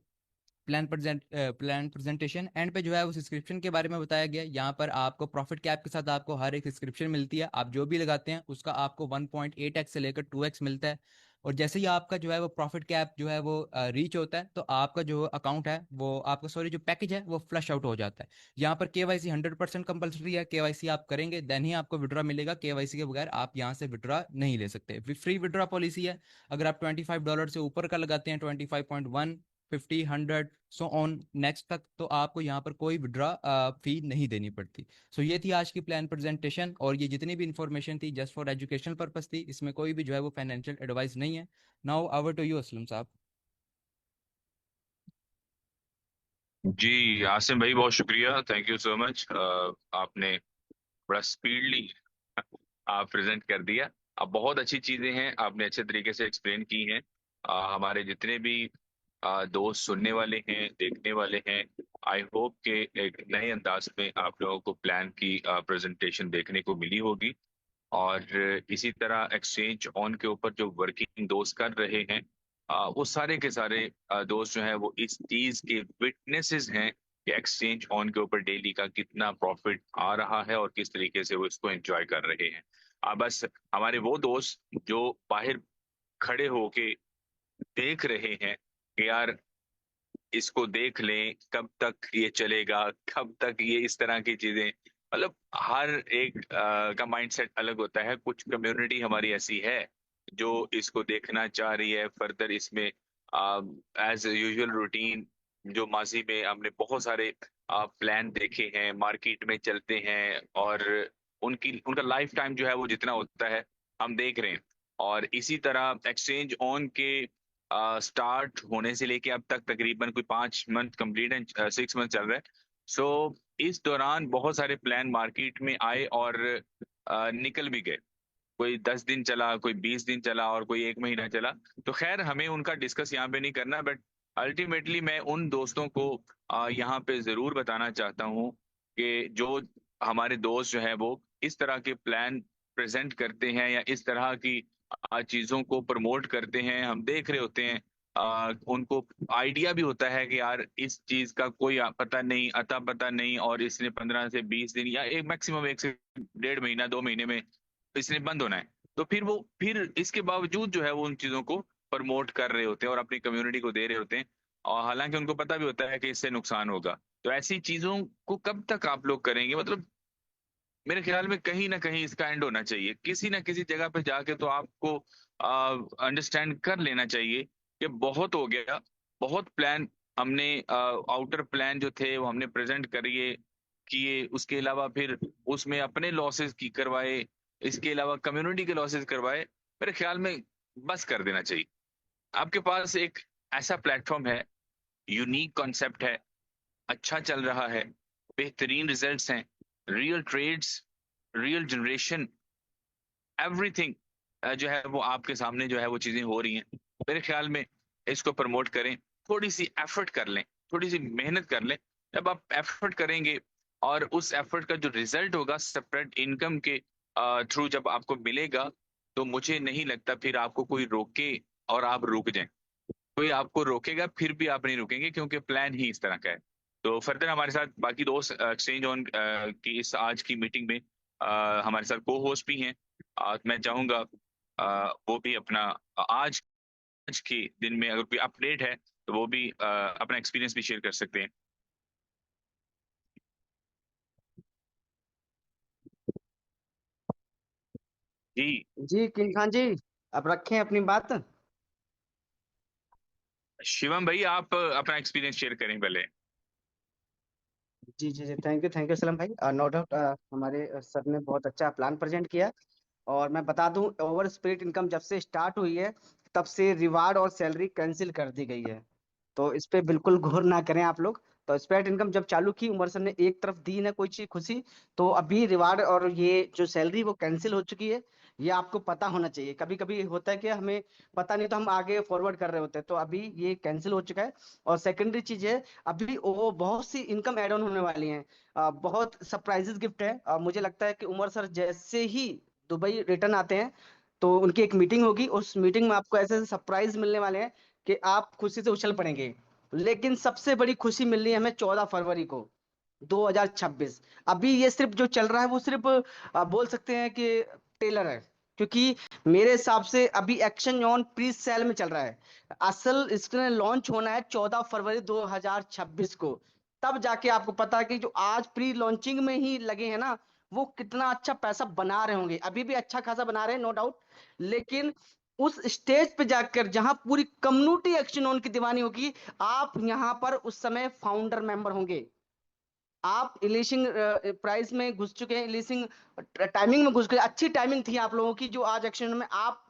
प्लान प्रेजेंटेशन। एंड पे जो है वो सब्सक्रिप्शन के बारे में बताया गया। यहाँ पर आपको प्रॉफिट कैप के साथ आपको हर एक सब्सक्रिप्शन मिलती है। आप जो भी लगाते हैं उसका आपको 1.8x से लेकर 2x मिलता है। और जैसे ही आपका जो है वो प्रॉफिट कैप जो है वो रीच होता है तो आपका जो अकाउंट है वो आपका, सॉरी, जो पैकेज है वो फ्लश आउट हो जाता है। यहाँ पर केवाईसी 100% कंपलसरी है। केवाईसी आप करेंगे देन ही आपको विड्रॉ मिलेगा। केवाईसी के बगैर आप यहाँ से विड्रॉ नहीं ले सकते। फ्री विड्रॉ पॉलिसी है। अगर आप $25 से ऊपर का लगाते हैं, 25.1, 50, 100, सो ऑन नेक्स्ट तक, तो आपको यहाँ पर कोई विड्रॉ फी नहीं देनी पड़ती। सो ये थी आज की प्लान प्रेजेंटेशन। और ये जितनी भी इंफॉर्मेशन थी जस्ट फॉर एजुकेशनल पर्पस थी। इसमें कोई भी जो है वो फाइनेंशियल एडवाइस नहीं है। Now over to you Aslam साहब। जी आसिम भाई, बहुत शुक्रिया, थैंक यू सो मच। आपने बड़ा स्पीडली आप प्रेजेंट कर दिया। अब बहुत अच्छी चीजें हैं, आपने अच्छे तरीके से एक्सप्लेन की हैं। हमारे जितने भी दोस्त सुनने वाले हैं, देखने वाले हैं, आई होप के एक नए अंदाज में आप लोगों को प्लान की प्रेजेंटेशन देखने को मिली होगी। और इसी तरह एक्सचेंज ऑन के ऊपर जो वर्किंग दोस्त कर रहे हैं, वो सारे के सारे दोस्त जो हैं वो इस चीज के विटनेसेस हैं कि एक्सचेंज ऑन के ऊपर डेली का कितना प्रॉफिट आ रहा है और किस तरीके से वो इसको एंजॉय कर रहे हैं। बस हमारे वो दोस्त जो बाहर खड़े होके देख रहे हैं कि यार इसको देख लें, कब तक ये चलेगा, कब तक ये इस तरह की चीजें, मतलब हर एक का माइंडसेट अलग होता है। कुछ कम्युनिटी हमारी ऐसी है जो इसको देखना चाह रही है फर्दर इसमें एज यूजुअल रूटीन। जो माजी में हमने बहुत सारे प्लान देखे हैं, मार्केट में चलते हैं, और उनकी उनका लाइफ टाइम जो है वो जितना होता है हम देख रहे हैं। और इसी तरह एक्सचेंज ऑन के स्टार्ट होने से लेके अब तक तकरीबन कोई 5 मंथ कंप्लीट एंड 6 मंथ चल रहा है। सो इस दौरान बहुत सारे प्लान मार्केट में आए और निकल भी गए। कोई 10 दिन चला, कोई 20 दिन चला, और कोई 1 महीना चला। तो खैर हमें उनका डिस्कस यहाँ पे नहीं करना, बट अल्टीमेटली मैं उन दोस्तों को यहाँ पे जरूर बताना चाहता हूँ कि जो हमारे दोस्त जो है वो इस तरह के प्लान प्रेजेंट करते हैं या इस तरह की चीजों को प्रमोट करते हैं, हम देख रहे होते हैं। उनको आइडिया भी होता है कि यार इस चीज का कोई पता नहीं, अता पता नहीं, और इसने 15 से 20 दिन या एक मैक्सिमम 1 से 1.5 महीना 2 महीने में इसने बंद होना है। तो फिर इसके बावजूद जो है वो उन चीजों को प्रमोट कर रहे होते हैं और अपनी कम्युनिटी को दे रहे होते हैं, और हालांकि उनको पता भी होता है कि इससे नुकसान होगा। तो ऐसी चीजों को कब तक आप लोग करेंगे? मतलब मेरे ख्याल में कहीं ना कहीं इसका एंड होना चाहिए। किसी ना किसी जगह पे जाके तो आपको अंडरस्टैंड कर लेना चाहिए कि बहुत हो गया। बहुत प्लान हमने, आउटर प्लान जो थे वो हमने प्रेजेंट करिए किए, उसके अलावा फिर उसमें अपने लॉसेस की करवाए, इसके अलावा कम्युनिटी के लॉसेस करवाए। मेरे ख्याल में बस कर देना चाहिए। आपके पास एक ऐसा प्लेटफॉर्म है, यूनिक कॉन्सेप्ट है, अच्छा चल रहा है, बेहतरीन रिजल्ट्स हैं, real trades, real generation, everything जो है वो आपके सामने जो है वो चीजें हो रही हैं। मेरे ख्याल में इसको प्रमोट करें, थोड़ी सी एफर्ट कर लें, थोड़ी सी मेहनत कर लें। जब आप एफर्ट करेंगे और उस एफर्ट का जो रिजल्ट होगा सेपरेट इनकम के थ्रू जब आपको मिलेगा, तो मुझे नहीं लगता फिर आपको कोई रोके और आप रुक जाएं। कोई आपको रोकेगा फिर भी आप नहीं रुकेंगे, क्योंकि प्लान ही इस तरह का है। तो फर्दर हमारे साथ बाकी दोस्त एक्सचेंज ऑन की इस आज की मीटिंग में हमारे साथ को होस्ट भी हैं। मैं चाहूंगा वो भी अपना आज आज के दिन में अगर कोई अपडेट है तो वो भी अपना एक्सपीरियंस भी शेयर कर सकते हैं। जी जी किंग खान जी, अब रखें अपनी बात। शिवम भाई, आप अपना एक्सपीरियंस शेयर करें पहले। जी जी जी, थैंक यू सलम भाई। नो डाउट हमारे सर ने बहुत अच्छा प्लान प्रेजेंट किया। और मैं बता दूं, ओवर स्पिरिट इनकम जब से स्टार्ट हुई है तब से रिवार्ड और सैलरी कैंसिल कर दी गई है। तो इस पे बिल्कुल गौर ना करें आप लोग। तो स्प्रेड इनकम जब चालू की उमर सर ने, एक तरफ दी ना कोई चीज खुशी, तो अभी रिवार्ड और ये जो सैलरी वो कैंसिल हो चुकी है। ये आपको पता होना चाहिए। कभी कभी होता है कि हमें पता नहीं तो हम आगे फॉरवर्ड कर रहे होते हैं, तो अभी ये कैंसिल हो चुका है। और सेकेंडरी चीज है, अभी वो बहुत सी इनकम एड ऑन होने वाली हैं। बहुत सरप्राइजेस गिफ्ट है। मुझे लगता है कि उमर सर जैसे ही दुबई रिटर्न आते हैं तो उनकी एक मीटिंग होगी, उस मीटिंग में आपको ऐसे ऐसे सरप्राइज मिलने वाले हैं कि आप खुशी से उछल पड़ेंगे। लेकिन सबसे बड़ी खुशी मिल रही है हमें 14 फरवरी को 2026। अभी ये सिर्फ जो चल रहा है वो सिर्फ बोल सकते हैं कि टेलर है, क्योंकि मेरे हिसाब से अभी एक्शन ऑन प्री सेल में चल रहा है। असल इसने लॉन्च होना है 14 फरवरी 2026 को। तब जाके आपको पता है कि जो आज प्री लॉन्चिंग में ही लगे हैं ना, वो कितना अच्छा पैसा बना रहे होंगे। अभी भी अच्छा खासा बना रहे हैं, नो डाउट। लेकिन उस स्टेज पे जाकर जहां पूरी कम्युनिटी एक्शन ऑन की दीवानी होगी, आप यहां पर उस समय फाउंडर मेंबर होंगे। आप इलीशिंग प्राइस में घुस चुके हैं, इलीशिंग टाइमिंग में घुस गए। अच्छी टाइमिंग थी आप लोगों की जो आज एक्शन में आप,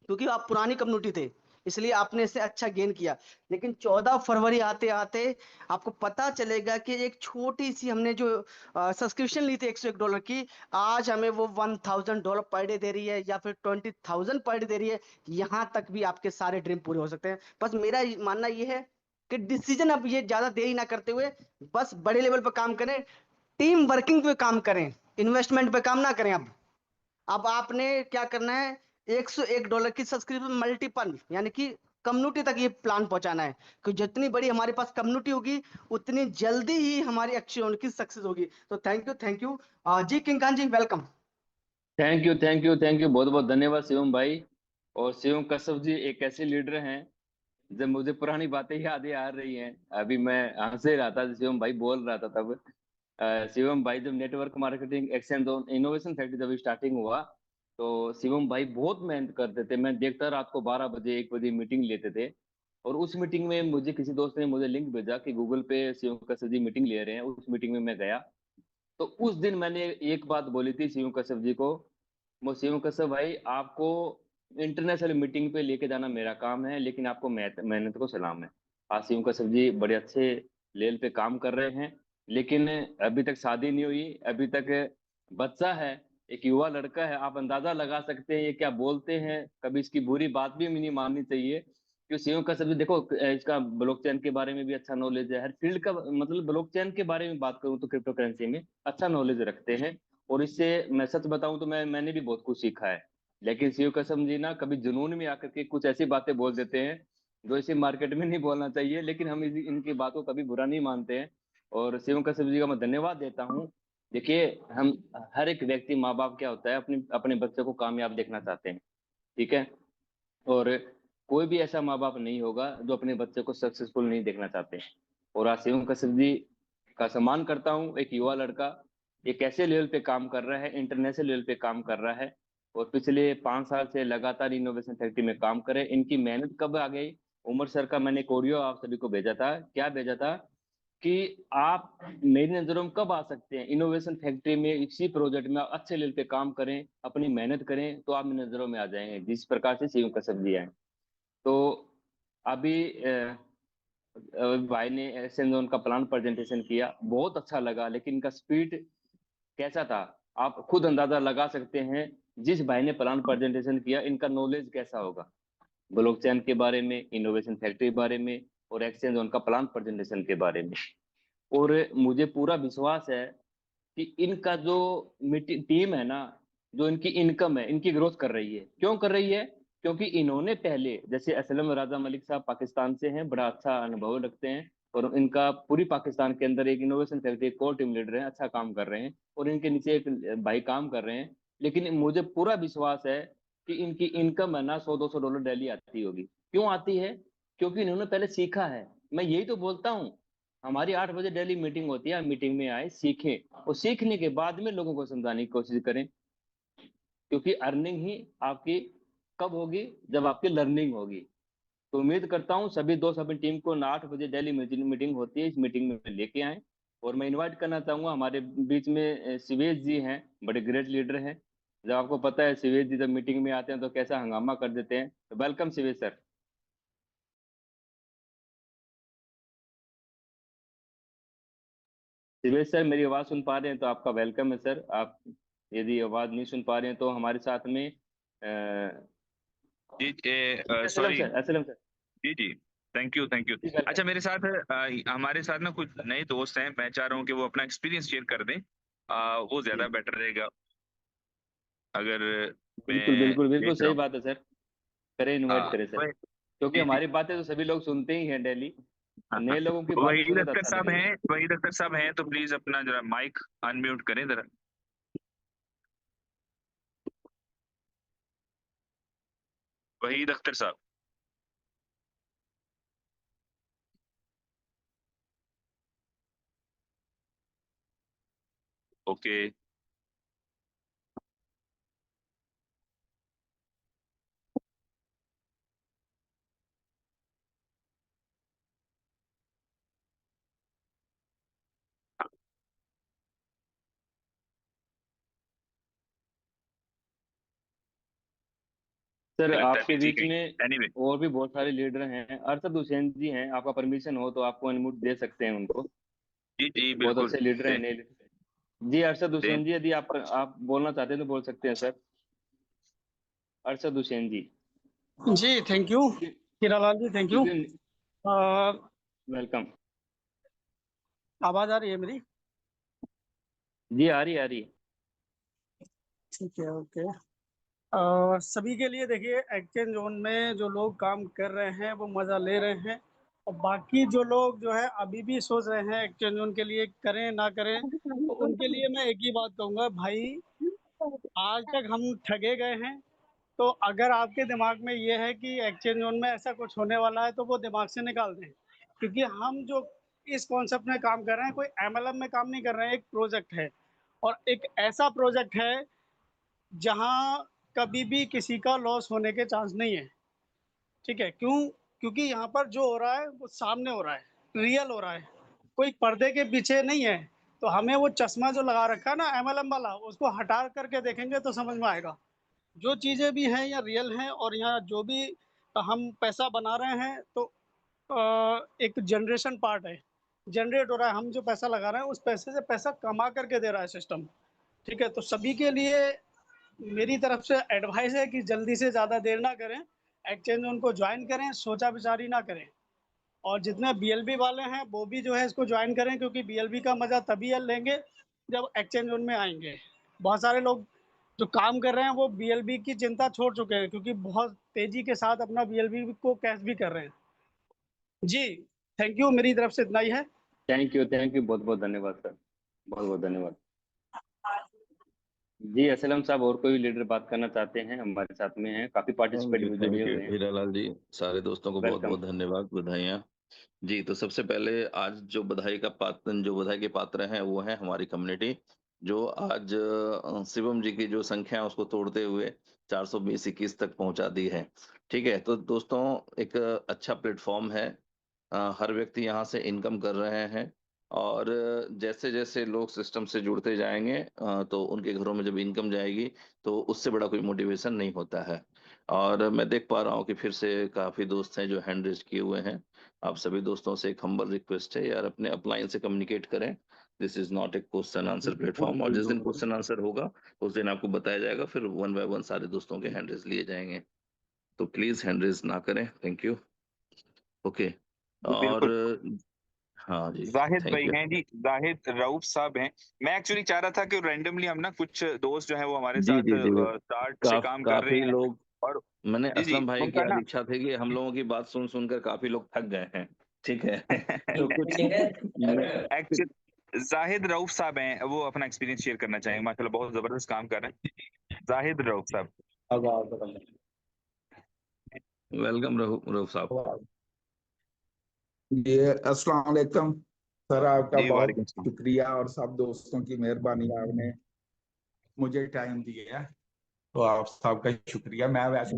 क्योंकि आप पुरानी कम्युनिटी थे, इसलिए आपने इससे अच्छा गेन किया। लेकिन 14 फरवरी आते आते आपको पता चलेगा कि एक छोटी सी हमने जो सब्सक्रिप्शन ली थी $101 की, आज हमें वो $1000 पर डे दे रही है या फिर 20,000 पर डे दे रही है। यहाँ तक भी आपके सारे ड्रीम पूरे हो सकते हैं। बस मेरा मानना ये है कि डिसीजन अब ये ज्यादा देरी ना करते हुए बस बड़े लेवल पर काम करें, टीम वर्किंग पे काम करें, इन्वेस्टमेंट पे काम ना करें। अब आपने क्या करना है, $101 की सब्सक्रिप्शन मल्टीपल, यानी कि कम्युनिटी तक ये प्लान पहुंचाना है। कि जितनी बड़ी हमारे पास कम्युनिटी होगी उतनी जल्दी ही हमारी एक्शन की सक्सेस होगी। तो थैंक यू, थैंक यू जी। King Khan ji, welcome. Thank you, thank you, thank you, बहुत बहुत धन्यवाद शिवम भाई। और शिवम कश्यप जी एक ऐसे लीडर हैं जब मुझे पुरानी बातें याद आ रही हैं। अभी मैं हंस ही रहा था जब शिवम भाई बोल रहा था तब। शिवम भाई जब network marketing exchange innovation factory जब स्टार्टिंग हुआ तो शिवम भाई बहुत मेहनत करते थे। मैं देखता रात को 12 बजे 1 बजे मीटिंग लेते थे। और उस मीटिंग में मुझे किसी दोस्त ने मुझे लिंक भेजा कि गूगल पे शिवम कश्यप जी मीटिंग ले रहे हैं। उस मीटिंग में मैं गया तो उस दिन मैंने एक बात बोली थी शिवम कश्यप जी को। वो शिवम कश्यप भाई, आपको इंटरनेशनल मीटिंग पे लेके जाना मेरा काम है, लेकिन आपको मेहनत को सलाम है। आज शिवम कश्यप जी बड़े अच्छे लेवल पे काम कर रहे हैं, लेकिन अभी तक शादी नहीं हुई, अभी तक बच्चा है, एक युवा लड़का है। आप अंदाजा लगा सकते हैं ये क्या बोलते हैं। कभी इसकी बुरी बात भी नहीं माननी चाहिए, क्योंकि सीईओ का सब देखो, इसका ब्लॉकचेन के बारे में भी अच्छा नॉलेज है। हर फील्ड का मतलब ब्लॉकचेन के बारे में बात करूं तो क्रिप्टो करेंसी में अच्छा नॉलेज रखते हैं। और इससे मैं सच बताऊं तो मैंने भी बहुत कुछ सीखा है। लेकिन सीईओ कसम जी ना कभी जुनून में आकर के कुछ ऐसी बातें बोल देते हैं जो इसे मार्केट में नहीं बोलना चाहिए, लेकिन हम इनकी बातों को कभी बुरा नहीं मानते हैं। और शिवम कसम जी का मैं धन्यवाद देता हूँ। देखिए, हम हर एक व्यक्ति, माँ बाप क्या होता है, अपने अपने बच्चे को कामयाब देखना चाहते हैं, ठीक है। और कोई भी ऐसा माँ बाप नहीं होगा जो अपने बच्चे को सक्सेसफुल नहीं देखना चाहते। और आसिम कसर जी का सम्मान करता हूँ। एक युवा लड़का एक ऐसे लेवल पे काम कर रहा है, इंटरनेशनल लेवल पे काम कर रहा है। और पिछले 5 साल से लगातार इनोवेशन फैक्ट्री में काम करे। इनकी मेहनत कब आ गई? उमर सर का मैंने एक ऑडियो आप सभी को भेजा था। क्या भेजा था कि आप मेरी नजरों में कब आ सकते हैं इनोवेशन फैक्ट्री में, इसी प्रोजेक्ट में आप अच्छे लेवल पे काम करें, अपनी मेहनत करें तो आप मेरी नजरों में आ जाएंगे, जिस प्रकार से सीएम कसब जी हैं। तो अभी भाई ने एसेंजोन का प्लान प्रेजेंटेशन किया, बहुत अच्छा लगा, लेकिन इनका स्पीड कैसा था आप खुद अंदाजा लगा सकते हैं। जिस भाई ने प्लान प्रेजेंटेशन किया इनका नॉलेज कैसा होगा ब्लॉकचेन के बारे में, इनोवेशन फैक्ट्री के बारे में, और एक्सचेंज उनका प्लान प्रेजेंटेशन के बारे में। और मुझे पूरा विश्वास है कि इनका जो टीम है ना, जो इनकी इनकम है, इनकी ग्रोथ कर रही है। क्यों कर रही है? क्योंकि इन्होंने पहले, जैसे असलम राजा मलिक साहब पाकिस्तान से हैं, बड़ा अच्छा अनुभव रखते हैं, और इनका पूरी पाकिस्तान के अंदर एक innovation factory core team leader है, अच्छा काम कर रहे हैं, और इनके नीचे एक भाई काम कर रहे हैं। लेकिन मुझे पूरा विश्वास है कि इनकी इनकम है ना $100-200 डेली आती होगी। क्यों आती है? क्योंकि इन्होंने पहले सीखा है। मैं यही तो बोलता हूँ, हमारी 8 बजे डेली मीटिंग होती है, मीटिंग में आए, सीखें, और सीखने के बाद में लोगों को समझाने की कोशिश करें। क्योंकि अर्निंग ही आपकी कब होगी? जब आपकी लर्निंग होगी। तो उम्मीद करता हूँ सभी दोस्त अपनी टीम को 8 बजे डेली मीटिंग होती है, इस मीटिंग में लेके आए। और मैं इनवाइट करना चाहूंगा, हमारे बीच में शिवेश जी हैं, बड़े ग्रेट लीडर हैं। जब आपको पता है शिवेश जी जब मीटिंग में आते हैं तो कैसा हंगामा कर देते हैं। तो welcome Shivesh sir. Shivesh sir, मेरी आवाज़ सुन पा रहे हैं तो आपका वेलकम है सर। आप यदि आवाज़ नहीं सुन पा रहे हैं तो हमारे साथ में जी Aslam sorry. Sir, Aslam sir. जी जी, थैंक यू थैंक यू। जी वेलकम। अच्छा, मेरे साथ हमारे साथ ना कुछ नए दोस्त हैं, मैं चाह रहा हूँ कि वो अपना एक्सपीरियंस शेयर कर दें। वो जी ज्यादा बेटर रहेगा अगर बिल्कुल मैं बिल्कुल बिल्कुल देख रहा सही हूँ। बात है सर। करें, इनवाइट करें सर, वही- क्योंकि जी जी। हमारी बातें तो सभी लोग सुनते ही हैं डेली। हाँ हाँ। नए लोगों की बात वहीद सुने तो अख्तर अच्छा साहब लगेगा। हैं, वहीद अख्तर साहब हैं, तो प्लीज अपना जरा माइक अनम्यूट करें जरा। वहीद अख्तर साहब। ओके। सर लगता है आपके बिजी बीच कहीं। में एनीवे। और भी बहुत सारे लीडर हैं। अरशद हुसैन जी हैं, आपका परमिशन हो तो आपको अनम्यूट दे सकते हैं उनको। जी जी बहुत बिल्कुल। अच्छे लीडर हैं, दें नए लीडर। जी अरशद दें। हुसैन जी, यदि आप बोलना चाहते हैं तो बोल सकते हैं सर। अरशद हुसैन जी। जी थैंक यू क्योंकि हीरालाल जी, थैंक यू। क्योंकि वेलकम। आवाज आ रही है मेरी? जी आ रही है, आ रही है। ठीक है, ओके। सभी के लिए देखिए, एक्सचेंज जोन में जो लोग काम कर रहे हैं वो मज़ा ले रहे हैं, और बाकी जो लोग जो है अभी भी सोच रहे हैं एक्सचेंज जोन के लिए करें ना करें, तो उनके लिए मैं एक ही बात कहूँगा, भाई आज तक हम ठगे गए हैं। तो अगर आपके दिमाग में ये है कि एक्सचेंज जोन में ऐसा कुछ होने वाला है तो वो दिमाग से निकाल दें, क्योंकि हम जो इस कॉन्सेप्ट में काम कर रहे हैं, कोई एमएलएम में काम नहीं कर रहे हैं। एक प्रोजेक्ट है, और एक ऐसा प्रोजेक्ट है जहां कभी भी किसी का लॉस होने के चांस नहीं है। ठीक है, क्यों? क्योंकि यहाँ पर जो हो रहा है वो सामने हो रहा है, रियल हो रहा है, कोई पर्दे के पीछे नहीं है। तो हमें वो चश्मा जो लगा रखा है ना एमएलएम वाला, उसको हटा करके देखेंगे तो समझ में आएगा जो चीज़ें भी हैं या रियल हैं, और यहाँ जो भी हम पैसा बना रहे हैं, तो एक जनरेशन पार्ट है, जनरेट हो रहा है। हम जो पैसा लगा रहे हैं उस पैसे से पैसा कमा करके दे रहा है सिस्टम। ठीक है, तो सभी के लिए मेरी तरफ से एडवाइस है कि जल्दी से ज़्यादा देर ना करें, एक्सचेंज उनको ज्वाइन करें, सोचा विचारी ना करें। और जितने बीएलबी वाले हैं वो भी जो है इसको ज्वाइन करें, क्योंकि बीएलबी का मज़ा तभी लेंगे जब एक्सचेंज जोन में आएंगे। बहुत सारे लोग जो काम कर रहे हैं वो बीएलबी की चिंता छोड़ चुके हैं, क्योंकि बहुत तेजी के साथ अपना बीएलबी को कैश भी कर रहे हैं। जी थैंक यू, मेरी तरफ से इतना ही है। थैंक यू, बहुत बहुत धन्यवाद सर, बहुत बहुत धन्यवाद। जी असलम साहब, और कोई लीडर बात करना चाहते हैं? हमारे साथ में हैं, काफी हाँ पार्टिसिपेट जी, भी थैंक जुड़े यू हुए हैं। हीरालाल जी। सारे दोस्तों को बहुत वेलकम। बहुत धन्यवाद, बधाइयाँ। जी, तो सबसे पहले आज जो बधाई के पात्र हैं वो है हमारी कम्युनिटी, जो आज शिवम जी की जो संख्या है उसको तोड़ते हुए 420-21 तक पहुंचा दी है। ठीक है, तो दोस्तों एक अच्छा प्लेटफॉर्म है। हर व्यक्ति यहाँ से इनकम कर रहे हैं, और जैसे जैसे लोग सिस्टम से जुड़ते जाएंगे तो उनके घरों में जब इनकम जाएगी तो उससे बड़ा कोई मोटिवेशन नहीं होता है। और मैं देख पा रहा हूँ कि फिर से काफी दोस्त हैं जो हैंड रेज किए हुए हैं। आप सभी दोस्तों से एक हम्बल रिक्वेस्ट है यार, अपने अपलाइन से कम्युनिकेट करें। This is not a question answer platform, और जिस दिन क्वेश्चन आंसर होगा उस दिन आपको बताया जाएगा, फिर वन बाय वन सारे दोस्तों के हैंड रेज लिए जाएंगे। तो प्लीज हैंड रेज ना करें, थैंक यू। ओके। जी और बिल्कुल। हाँ जी, जाहिद थैंक भाई यू। हैं जी, जाहिद रऊफ साहब हैं। मैं एक्चुअली चाह रहा था कि रैंडमली हम ना कुछ दोस्त जो हैं वो हमारे जी साथ जी जी, स्टार्ट से काम कर रहे काफी हैं। लोग, और मैंने जी जी असलम भाई की उनका आज ना इच्छा थी कि हम लोगों की बात सुन सुनकर काफी लोग थक गए हैं। ठीक है। तो कुछ मैं एक्चुअली जाहिद रऊफ साहब हैं, वो अपना एक्सपीरियंस शेयर करना चाहेंगे। माशाल्लाह बहुत जबरदस्त काम कर रहे हैं जाहिद रऊफ साहब। वेलकम रऊफ साहब। ये अस्सलाम वालेकुम सर, आपका जी बहुत वालेकुम सलाम। शुक्रिया और सब दोस्तों की मेहरबानी, आपने मुझे टाइम दिया है, तो आप सबका शुक्रिया। मैं वैसे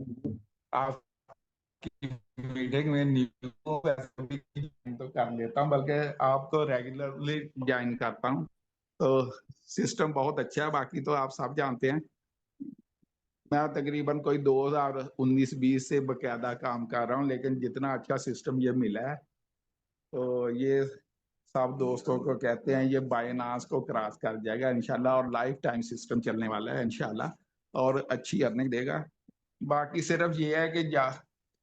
आपकी मीटिंग में न्यू हूं, वैसे भी join तो कर लेता हूँ, बल्कि आपको रेगुलरली ज्वाइन करता हूँ। तो सिस्टम बहुत अच्छा है, बाकी तो आप सब जानते हैं। मैं तकरीबन कोई 2019-20 से बकायदा काम कर रहा हूँ, लेकिन जितना अच्छा सिस्टम ये मिला है, तो ये सब दोस्तों को कहते हैं ये बाइनांस को क्रॉस कर जाएगा इंशाल्लाह, और लाइफ टाइम सिस्टम चलने वाला है इंशाल्लाह, और अच्छी अर्निंग देगा। बाकी सिर्फ ये है कि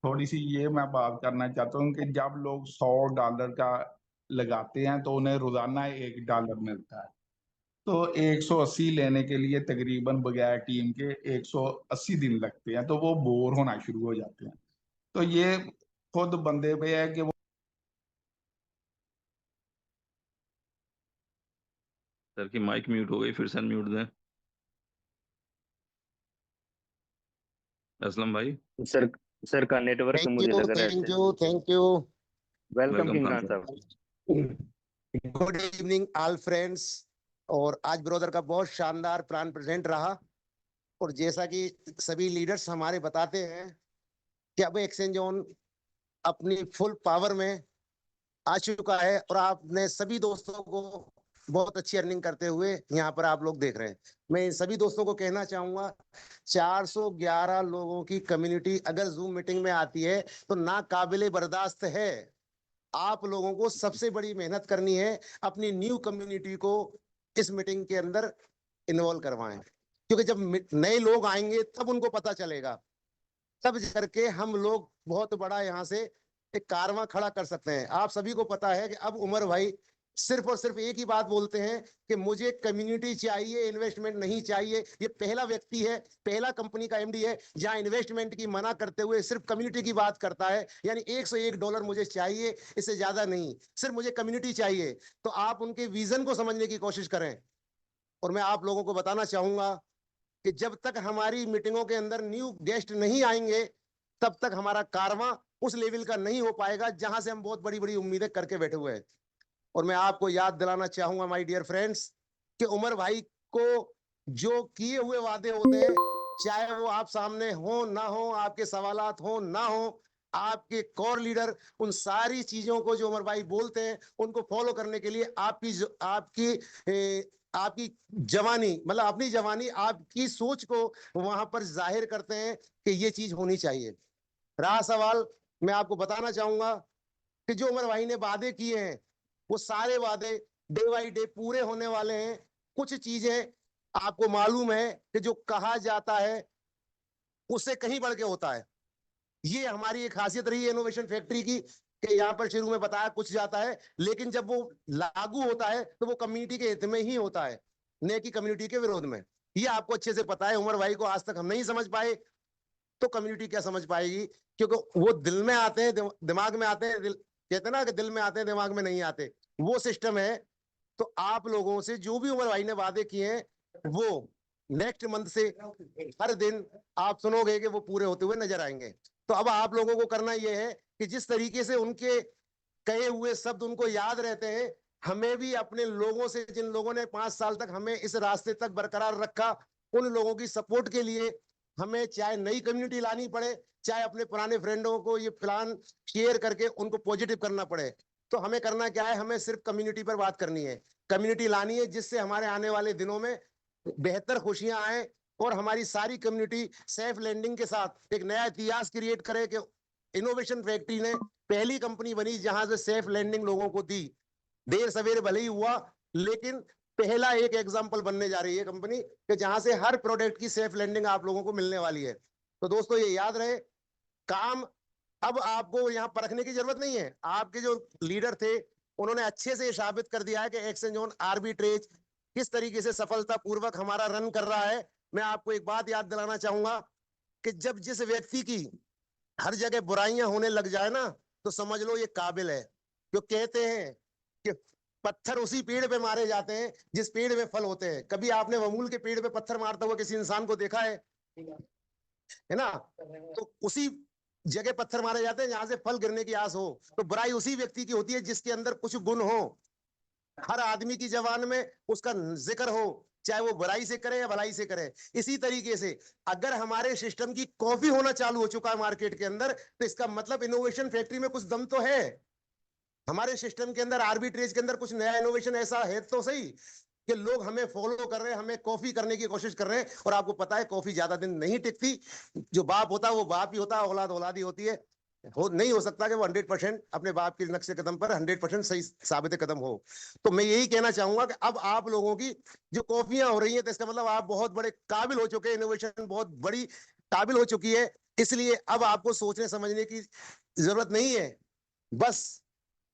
थोड़ी सी ये मैं बात करना चाहता हूँ कि जब लोग $100 का लगाते हैं तो उन्हें रोजाना $1 मिलता है, तो 180 लेने के लिए तकरीबन बगैर टीम के 180 दिन लगते हैं, तो वो बोर होना शुरू हो जाते हैं। तो ये खुद बंदे पे है कि वो सर की माइक म्यूट हो गई, फिर से अनम्यूट दें। असलम भाई। सर सर का नेटवर्क थैंक मुझे यू, लग रहा है। Thank you, thank you. Welcome welcome king Khan Khan साहब। साहब। Good evening all friends. और आज ब्रदर का बहुत शानदार प्लान प्रेजेंट रहा, और जैसा कि सभी लीडर्स हमारे बताते हैं कि अब एक्सचेंज ऑन अपनी फुल पावर में आ चुका है, और आपने सभी दोस्तों को बहुत अच्छी अर्निंग करते हुए यहाँ पर आप लोग देख रहे हैं। मैं इन सभी दोस्तों को कहना चाहूंगा, 411 लोगों की कम्युनिटी अगर जूम मीटिंग में आती है तो ना काबिले बर्दाश्त है। आप लोगों को सबसे बड़ी मेहनत करनी है, अपनी न्यू कम्युनिटी को इस मीटिंग के अंदर इन्वॉल्व करवाएं, क्योंकि जब नए लोग आएंगे तब उनको पता चलेगा, तब करके हम लोग बहुत बड़ा यहाँ से एक कारवां खड़ा कर सकते हैं। आप सभी को पता है कि अब उमर भाई सिर्फ और सिर्फ एक ही बात बोलते हैं कि मुझे कम्युनिटी चाहिए, इन्वेस्टमेंट नहीं चाहिए। ये पहला व्यक्ति है, पहला कंपनी का एमडी है जहां इन्वेस्टमेंट की मना करते हुए सिर्फ कम्युनिटी की बात करता है। यानी $101 मुझे चाहिए, इससे ज्यादा नहीं, सिर्फ मुझे कम्युनिटी चाहिए। तो आप उनके विजन को समझने की कोशिश करें। और मैं आप लोगों को बताना चाहूंगा कि जब तक हमारी मीटिंगों के अंदर न्यू गेस्ट नहीं आएंगे तब तक हमारा कारवां उस लेवल का नहीं हो पाएगा जहां से हम बहुत बड़ी बड़ी उम्मीदें करके बैठे हुए हैं। और मैं आपको याद दिलाना चाहूंगा माय डियर फ्रेंड्स कि उमर भाई को जो किए हुए वादे होते हैं, चाहे वो आप सामने हो ना हो, आपके सवालात हो ना हो, आपके कोर लीडर उन सारी चीजों को जो उमर भाई बोलते हैं उनको फॉलो करने के लिए आपकी जवानी, मतलब अपनी जवानी, आपकी सोच को वहां पर जाहिर करते हैं कि ये चीज होनी चाहिए। रहा सवाल, मैं आपको बताना चाहूंगा कि जो उमर भाई ने वादे किए हैं वो सारे वादे डे बाई डे पूरे होने वाले हैं। कुछ चीजें आपको मालूम है कि जो कहा जाता है उससे कहीं बढ़ के होता है। ये हमारी एक खासियत रही है इनोवेशन फैक्ट्री की, कि यहाँ पर शुरू में बताया कुछ जाता है, लेकिन जब वो लागू होता है तो वो कम्युनिटी के हित में ही होता है, न कि कम्युनिटी के विरोध में। ये आपको अच्छे से पता है। उमर भाई को आज तक हम नहीं समझ पाए तो कम्युनिटी क्या समझ पाएगी, क्योंकि वो दिल में आते हैं, दिमाग में आते हैं, कहते हैं ना कि दिल में आते हैं दिमाग में नहीं आते, वो सिस्टम है। तो आप लोगों से जो भी उमर भाई ने वादे किए हैं वो नेक्स्ट मंथ से हर दिन आप सुनोगे कि वो पूरे होते हुए नजर आएंगे। तो अब आप लोगों को करना यह है कि जिस तरीके से उनके कहे हुए शब्द उनको याद रहते हैं, हमें भी अपने लोगों से, जिन लोगों ने 5 साल तक हमें इस रास्ते तक बरकरार रखा, उन लोगों की सपोर्ट के लिए हमें चाहे नई कम्युनिटी लानी पड़े, चाहे अपने पुराने फ्रेंडों को ये प्लान शेयर करके उनको पॉजिटिव करना पड़े। तो हमें करना क्या है, हमें सिर्फ कम्युनिटी पर बात करनी है, कम्युनिटी लानी है जिससे हमारे आने वाले दिनों में बेहतर खुशियां आए, और हमारी सारी कम्युनिटी सेफ लैंडिंग के साथ एक नया इतिहास क्रिएट करे कि इनोवेशन फैक्ट्री ने पहली कंपनी बनी जहां से सेफ लैंडिंग लोगों को दी। देर सवेर भले ही हुआ, लेकिन पहला एक एग्जांपल बनने जा रही है कंपनी कि जहां से हर प्रोडक्ट की सेफ लैंडिंग आप लोगों को मिलने वाली है। तो दोस्तों ये याद रहे, काम अब आपको यहाँ परखने की जरूरत नहीं है। आपके जो लीडर थे उन्होंने अच्छे से साबित कर दिया है कि एक्सचेंज ऑन आर्बिट्रेज किस तरीके से सफलता पूर्वक हमारा रन कर रहा है। मैं आपको एक बात याद दिलाना चाहूंगा कि जब जिस व्यक्ति की हर जगह बुराइयां होने लग जाए ना, तो समझ लो ये काबिल है। जो कहते हैं कि पत्थर उसी पेड़ पे मारे जाते हैं जिस पेड़ में फल होते हैं। कभी आपने वमूल के पेड़ पे पत्थर मारता हुआ किसी इंसान को देखा है ना? तो उसी जगह पत्थर मारे जाते हैं जहां से फल गिरने की आस हो। तो बुराई उसी व्यक्ति की होती है जिसके अंदर कुछ गुण हो। हर आदमी की जबान में उसका जिक्र हो, चाहे वो बुराई से करे या भलाई से करे। इसी तरीके से अगर हमारे सिस्टम की कॉपी होना चालू हो चुका है मार्केट के अंदर, तो इसका मतलब इनोवेशन फैक्ट्री में कुछ दम तो है। हमारे सिस्टम के अंदर, आर्बिट्रेज के अंदर कुछ नया इनोवेशन ऐसा है तो सही कि लोग हमें फॉलो कर रहे हैं, हमें कॉपी करने की कोशिश कर रहे हैं। और आपको पता है कॉपी ज्यादा दिन नहीं टिकती। जो बाप होता है वो बाप ही होता है, औलाद औलाद ही होती है। नहीं हो सकता कि वो 100% अपने बाप के नक्शे कदम पर 100% सही साबित कदम हो। तो मैं यही कहना चाहूंगा कि अब आप लोगों की जो कॉपियां हो रही हैं, तो इसका मतलब आप बहुत बड़े काबिल हो चुके हैं, इनोवेशन बहुत बड़ी काबिल हो चुकी है। इसलिए अब आपको सोचने समझने की जरूरत नहीं है, बस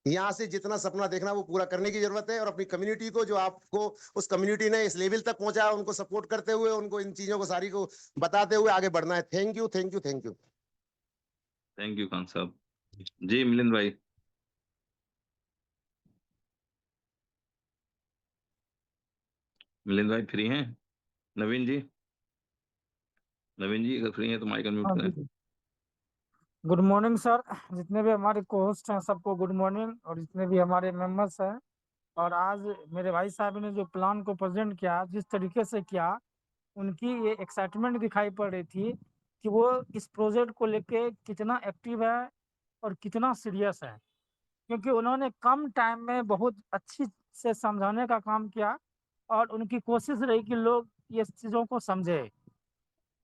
यहाँ से जितना सपना देखना वो पूरा करने की जरूरत है। और अपनी कम्युनिटी को, जो आपको उस कम्युनिटी ने इस लेवल तक पहुंचा, उनको सपोर्ट करते हुए, उनको इन चीजों को सारी को बताते हुए आगे बढ़ना है। Thank you, thank you, thank you. Thank you Khan साहब। जी मिलिंद भाई। मिलिंद भाई फ्री हैं? नवीन जी, नवीन जी अगर फ्री हैं तो माइक अनम्यूट हाँ करें। जी, गुड मॉर्निंग सर। जितने भी हमारे को होस्ट हैं सबको गुड मॉर्निंग, और जितने भी हमारे मेंबर्स हैं। और आज मेरे भाई साहब ने जो प्लान को प्रेजेंट किया, जिस तरीके से किया, उनकी ये एक्साइटमेंट दिखाई पड़ रही थी कि वो इस प्रोजेक्ट को लेके कितना एक्टिव है और कितना सीरियस है। क्योंकि उन्होंने कम टाइम में बहुत अच्छी से समझाने का काम किया, और उनकी कोशिश रही कि लोग ये चीज़ों को समझे।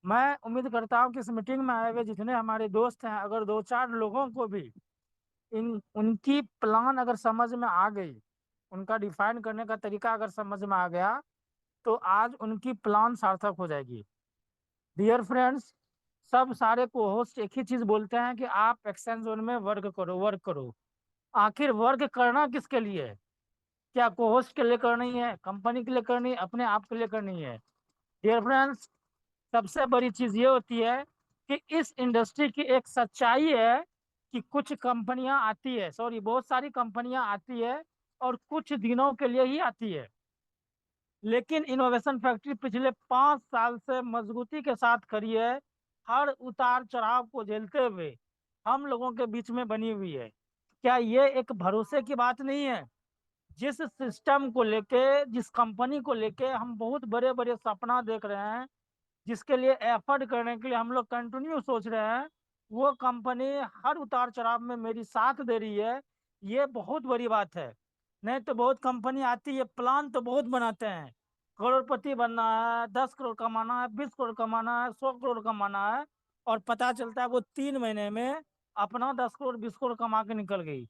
मैं उम्मीद करता हूँ कि इस मीटिंग में आए हुए जितने हमारे दोस्त हैं, अगर 2-4 लोगों को भी इन उनकी प्लान अगर समझ में आ गई, उनका डिफाइन करने का तरीका अगर समझ में आ गया, तो आज उनकी प्लान सार्थक हो जाएगी। डियर फ्रेंड्स, सब सारे को होस्ट एक ही चीज बोलते हैं कि आप एक्शन जोन में वर्क करो, वर्क करो। आखिर वर्क करना किसके लिए है? क्या को होस्ट के लिए करनी है, कंपनी के लिए करनी है, अपने आप के लिए करनी है? डियर फ्रेंड्स, सबसे बड़ी चीज ये होती है कि इस इंडस्ट्री की एक सच्चाई है कि कुछ कंपनियां आती है, सॉरी बहुत सारी कंपनियां आती है और कुछ दिनों के लिए ही आती है। लेकिन इनोवेशन फैक्ट्री पिछले 5 साल से मजबूती के साथ खड़ी है, हर उतार चढ़ाव को झेलते हुए हम लोगों के बीच में बनी हुई है। क्या ये एक भरोसे की बात नहीं है? जिस सिस्टम को लेके, जिस कंपनी को लेके हम बहुत बड़े बड़े सपना देख रहे हैं, जिसके लिए एफर्ट करने के लिए हम लोग कंटिन्यू सोच रहे हैं, वो कंपनी हर उतार चढ़ाव में मेरी साथ दे रही है। ये बहुत बड़ी बात है। नहीं तो बहुत कंपनी आती है, प्लान तो बहुत बनाते हैं, करोड़पति बनना है, 10 करोड़ कमाना है, 20 करोड़ कमाना है, 100 करोड़ कमाना है, और पता चलता है वो 3 महीने में अपना 10 करोड़ 20 करोड़ कमा के निकल गई।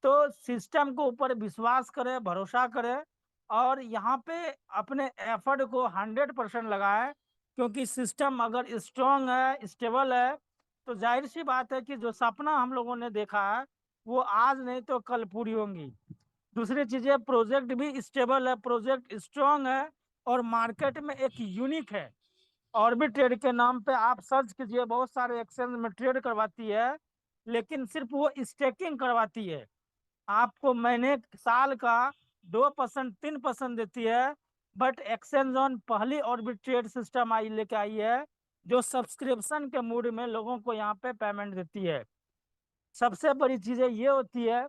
तो सिस्टम को ऊपर विश्वास करें, भरोसा करें, और यहाँ पे अपने एफर्ट को 100% लगाएं। क्योंकि सिस्टम अगर स्ट्रांग है, स्टेबल है, तो जाहिर सी बात है कि जो सपना हम लोगों ने देखा है वो आज नहीं तो कल पूरी होंगी। दूसरी चीजें, प्रोजेक्ट भी स्टेबल है, प्रोजेक्ट स्ट्रांग है, और मार्केट में एक यूनिक है। और भी ट्रेड के नाम पे आप सर्च कीजिए, बहुत सारे एक्सचेंज में ट्रेड करवाती है, लेकिन सिर्फ वो स्टेकिंग करवाती है। आपको महीने साल का 2% 3% देती है। बट एक्सचेंज ऑन पहली ऑर्बिट्रेड सिस्टम आई लेके आई है, जो सब्सक्रिप्शन के मूड में लोगों को यहाँ पे पेमेंट देती है। सबसे बड़ी चीजें ये होती है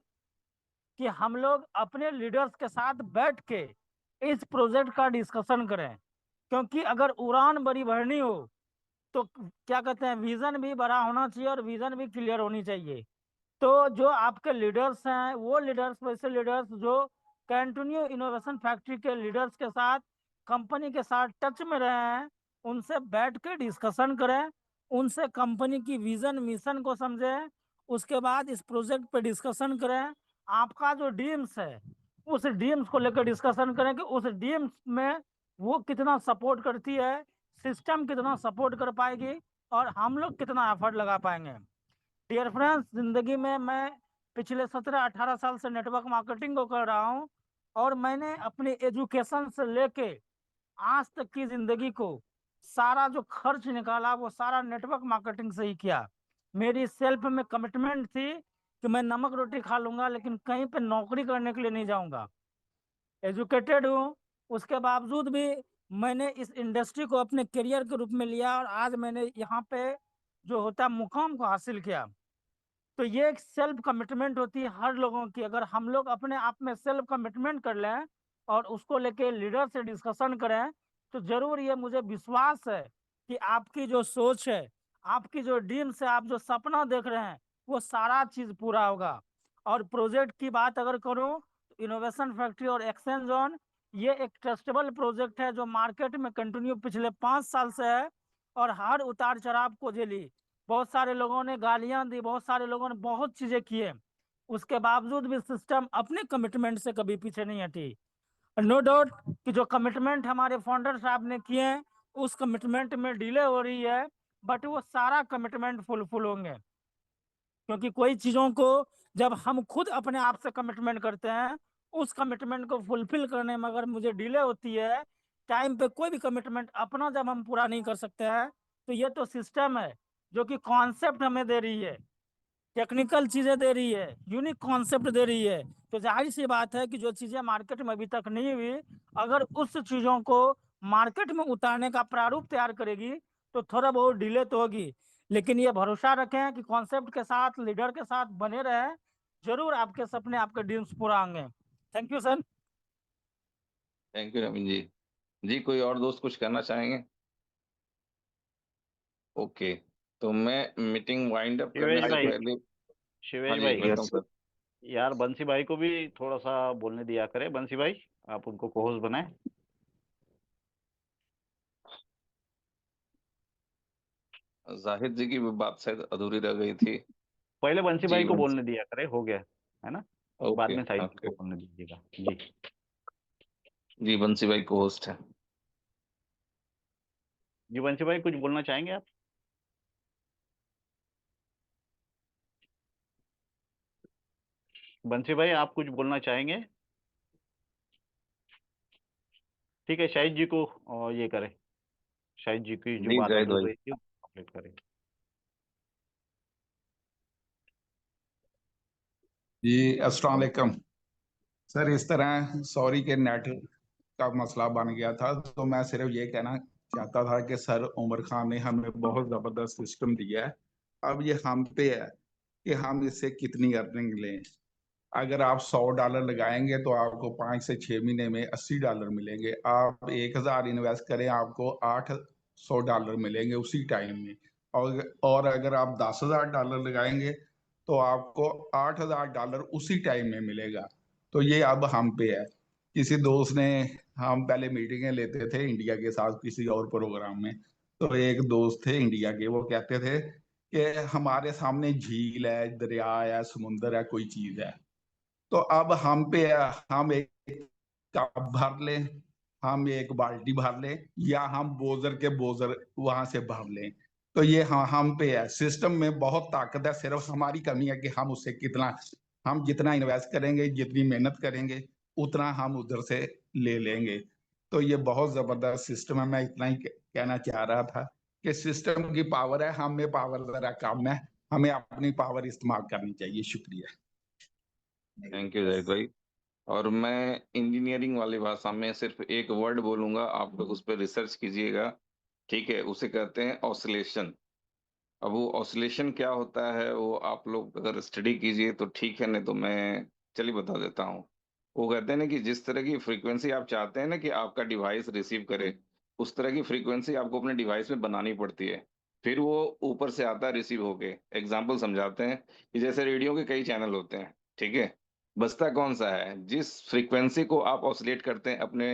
कि हम लोग अपने लीडर्स के साथ बैठ के इस प्रोजेक्ट का डिस्कशन करें। क्योंकि अगर उड़ान बड़ी भरनी हो, तो क्या कहते हैं, विजन भी बड़ा होना चाहिए और विजन भी क्लियर होनी चाहिए। तो जो आपके लीडर्स हैं, वो लीडर्स, वैसे लीडर्स जो कंटिन्यू इनोवेशन फैक्ट्री के लीडर्स के साथ, कंपनी के साथ टच में रहे हैं, उनसे बैठ के डिस्कशन करें, उनसे कंपनी की विजन मिशन को समझें, उसके बाद इस प्रोजेक्ट पे डिस्कशन करें। आपका जो ड्रीम्स है, उस ड्रीम्स को लेकर डिस्कशन करें कि उस ड्रीम्स में वो कितना सपोर्ट करती है, सिस्टम कितना सपोर्ट कर पाएगी, और हम लोग कितना एफर्ट लगा पाएंगे। डियर फ्रेंड्स, जिंदगी में मैं पिछले 17-18 साल से नेटवर्क मार्केटिंग को कर रहा हूँ, और मैंने अपनी एजुकेशन से लेके आज तक की जिंदगी को सारा जो खर्च निकाला वो सारा नेटवर्क मार्केटिंग से ही किया। मेरी सेल्फ में कमिटमेंट थी कि मैं नमक रोटी खा लूंगा, लेकिन कहीं पे नौकरी करने के लिए नहीं जाऊंगा। एजुकेटेड हूँ, उसके बावजूद भी मैंने इस इंडस्ट्री को अपने करियर के रूप में लिया, और आज मैंने यहाँ पे जो होता है मुकाम को हासिल किया। तो ये एक सेल्फ कमिटमेंट होती है हर लोगों की। अगर हम लोग अपने आप में सेल्फ कमिटमेंट कर लें और उसको लेके लीडर से डिस्कशन करें, तो जरूर, ये मुझे विश्वास है कि आपकी जो सोच है, आपकी जो ड्रीम्स है, आप जो सपना देख रहे हैं, वो सारा चीज पूरा होगा। और प्रोजेक्ट की बात अगर करूं, तो इनोवेशन फैक्ट्री और एक्सचेंज जोन ये एक ट्रस्टेबल प्रोजेक्ट है, जो मार्केट में कंटिन्यू पिछले 5 साल से है, और हर उतार चढ़ाव को झेली। बहुत सारे लोगों ने गालियां दी, बहुत सारे लोगों ने बहुत चीजें किए, उसके बावजूद भी सिस्टम अपने कमिटमेंट से कभी पीछे नहीं हटी। नो डाउट कि जो कमिटमेंट हमारे फाउंडर साहब ने किए हैं उस कमिटमेंट में डिले हो रही है, बट वो सारा कमिटमेंट फुलफिल होंगे, क्योंकि कोई चीजों को जब हम खुद अपने आप से कमिटमेंट करते हैं, उस कमिटमेंट को फुलफिल करने में अगर मुझे डिले होती है, टाइम पे कोई भी कमिटमेंट अपना जब हम पूरा नहीं कर सकते हैं, तो ये तो सिस्टम है जो कि कॉन्सेप्ट हमें दे रही है, टेक्निकल चीजें दे रही है, यूनिक कॉन्सेप्ट दे रही है। तो जाहिर सी बात है कि जो चीजें मार्केट में अभी तक नहीं हुई, अगर उस चीजों को मार्केट में उतारने का प्रारूप तैयार करेगी तो थोड़ा बहुत डिले तो होगी, लेकिन ये भरोसा रखें कि कॉन्सेप्ट के साथ, लीडर के साथ बने रहें, जरूर आपके सपने, आपके ड्रीम्स पूरा होंगे। Thank you sir. Thank you Naveen ji. जी कोई और दोस्त कुछ कहना चाहेंगे? ओके, तो मैं मीटिंग वाइंड अप करने शिवेश से भाई, पहले, हाँ शिवेश जी भाई, वेलकम सर। यार बंसी भाई को भी थोड़ा सा बोलने दिया करे। बंसी भाई, आप उनको कोहोस्ट बनाए। जाहिद जी की भी बात शायद अधूरी रह गई थी। पहले बंसी जी भाई को बोलने दिया करे, हो गया है ना, और बाद ओके में साहिद जी ओके। को बोलने दीजिएगा जी। जी बंसी भाई को होस्ट है। जी बंसी भाई, कुछ बोलना चाहेंगे आप? बंसी भाई, आप कुछ बोलना चाहेंगे? ठीक है, शाहिद जी को ये करें, शाहिद जी की जो जी बात जाहिद अधूर भाई। रही थी कंप्लीट करें। जी अस्सलाम वालेकुम सर। इस तरह सॉरी के नेट का मसला बन गया था, तो मैं सिर्फ ये कहना चाहता था कि सर उमर खान ने हमें बहुत जबरदस्त सिस्टम दिया है। अब ये हम पे है कि हम इससे कितनी अर्निंग लें। अगर आप $100 लगाएंगे तो आपको 5 से 6 महीने में $80 मिलेंगे। आप 1,000 इन्वेस्ट करें, आपको $800 मिलेंगे उसी टाइम में। और अगर आप $10,000 लगाएंगे तो आपको $8,000 उसी टाइम में मिलेगा। तो ये अब हम पे है। किसी दोस्त ने, हम पहले मीटिंगें लेते थे इंडिया के साथ किसी और प्रोग्राम में, तो एक दोस्त थे इंडिया के, वो कहते थे कि हमारे सामने झील है, दरिया है, समुंदर है, कोई चीज है। तो अब हम पे है, हम एक कप भर लें, हम एक बाल्टी भर लें, या हम बोजर के बोजर वहां से भर लें। तो ये हम पे है। सिस्टम में बहुत ताकत है, सिर्फ हमारी कमी है कि हम उससे कितना, हम जितना इन्वेस्ट करेंगे, जितनी मेहनत करेंगे, उतना हम उधर से ले लेंगे। तो ये बहुत जबरदस्त सिस्टम है। मैं इतना ही कहना चाह रहा था कि सिस्टम की पावर है, हम में पावर जरा कम है, हमें अपनी पावर इस्तेमाल करनी चाहिए। शुक्रिया। थैंक यू जाहिद भाई। और मैं इंजीनियरिंग वाली भाषा में सिर्फ एक वर्ड बोलूंगा, आप लोग उस पर रिसर्च कीजिएगा। ठीक है, उसे कहते हैं ऑसिलेशन। अब वो ऑसिलेशन क्या होता है वो आप लोग अगर स्टडी कीजिए तो ठीक है, नहीं तो मैं चलिए बता देता हूँ। वो कहते हैं ना कि जिस तरह की फ्रीक्वेंसी आप चाहते हैं ना कि आपका डिवाइस रिसीव करे, उस तरह की फ्रीक्वेंसी आपको अपने डिवाइस में बनानी पड़ती है। फिर वो ऊपर से आता है रिसीव होके। एग्जाम्पल समझाते हैं कि जैसे रेडियो के कई चैनल होते हैं, ठीक है, बजता कौन सा है? जिस फ्रीक्वेंसी को आप ऑसिलेट करते हैं अपने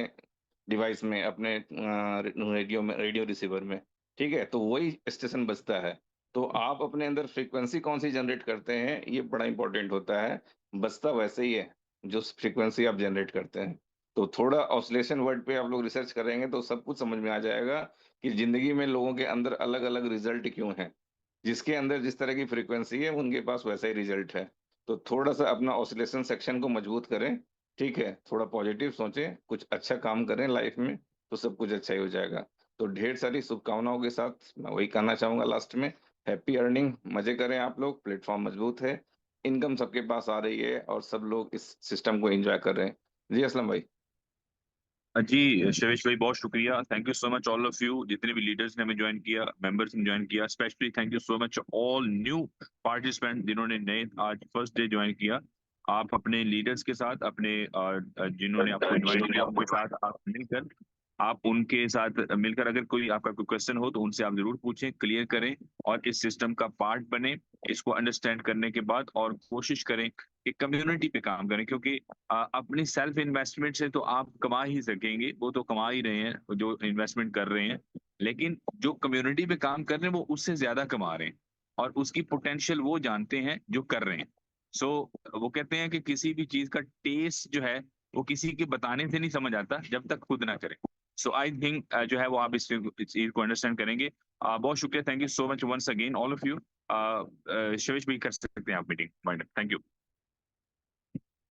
डिवाइस में, अपने रेडियो में, रेडियो रिसीवर में, ठीक है, तो वही स्टेशन बजता है। तो आप अपने अंदर फ्रीक्वेंसी कौन सी जनरेट करते हैं, ये बड़ा इंपॉर्टेंट होता है। बजता वैसे ही है जो फ्रीक्वेंसी आप जनरेट करते हैं। तो थोड़ा ऑसिलेशन वर्ड पे आप लोग रिसर्च करेंगे तो सब कुछ समझ में आ जाएगा कि जिंदगी में लोगों के अंदर अलग अलग रिजल्ट क्यों हैं। जिसके अंदर जिस तरह की फ्रीक्वेंसी है उनके पास वैसा ही रिजल्ट है। तो थोड़ा सा अपना ऑसिलेशन सेक्शन को मजबूत करें, ठीक है, थोड़ा पॉजिटिव सोचें, कुछ अच्छा काम करें लाइफ में, तो सब कुछ अच्छा ही हो जाएगा। तो ढेर सारी शुभकामनाओं के साथ मैं वही कहना चाहूंगा लास्ट में, हैप्पी अर्निंग, मजे करें आप लोग, प्लेटफॉर्म मजबूत है, इनकम सबके पास आ रही है और सब लोग इस सिस्टम को एंजॉय कर रहे हैं। जी असलम भाई। जी शवेश भाई, बहुत शुक्रिया। Thank you so much all of you, जितने भी लीडर्स ने हमें ज्वाइन किया, मेंबर्स ने ज्वाइन किया। Specially thank you so much all new participant जिन्होंने नए आज फर्स्ट डे ज्वाइन किया। आप अपने लीडर्स के साथ, अपने जिन्होंने आपको इनवाइट किया उनके साथ आप मिलकर, आप उनके साथ मिलकर अगर कोई आपका कोई क्वेश्चन हो तो उनसे आप जरूर पूछें, क्लियर करें और इस सिस्टम का पार्ट बने। इसको अंडरस्टैंड करने के बाद और कोशिश करें कि कम्युनिटी पे काम करें, क्योंकि अपनी सेल्फ इन्वेस्टमेंट से तो आप कमा ही सकेंगे, वो तो कमा ही रहे हैं जो इन्वेस्टमेंट कर रहे हैं, लेकिन जो कम्युनिटी पे काम कर रहे हैं वो उससे ज्यादा कमा रहे हैं। और उसकी पोटेंशियल वो जानते हैं जो कर रहे हैं। सो वो कहते हैं कि किसी भी चीज का टेस्ट जो है वो किसी के बताने से नहीं समझ आता जब तक खुद ना करें। सो आई थिंक जो है वो आप इस चीज को अंडरस्टैंड करेंगे। बहुत शुक्रिया, thank you so much once again all of you. Shivesh भी कर सकते हैं आप मीटिंग। Thank you.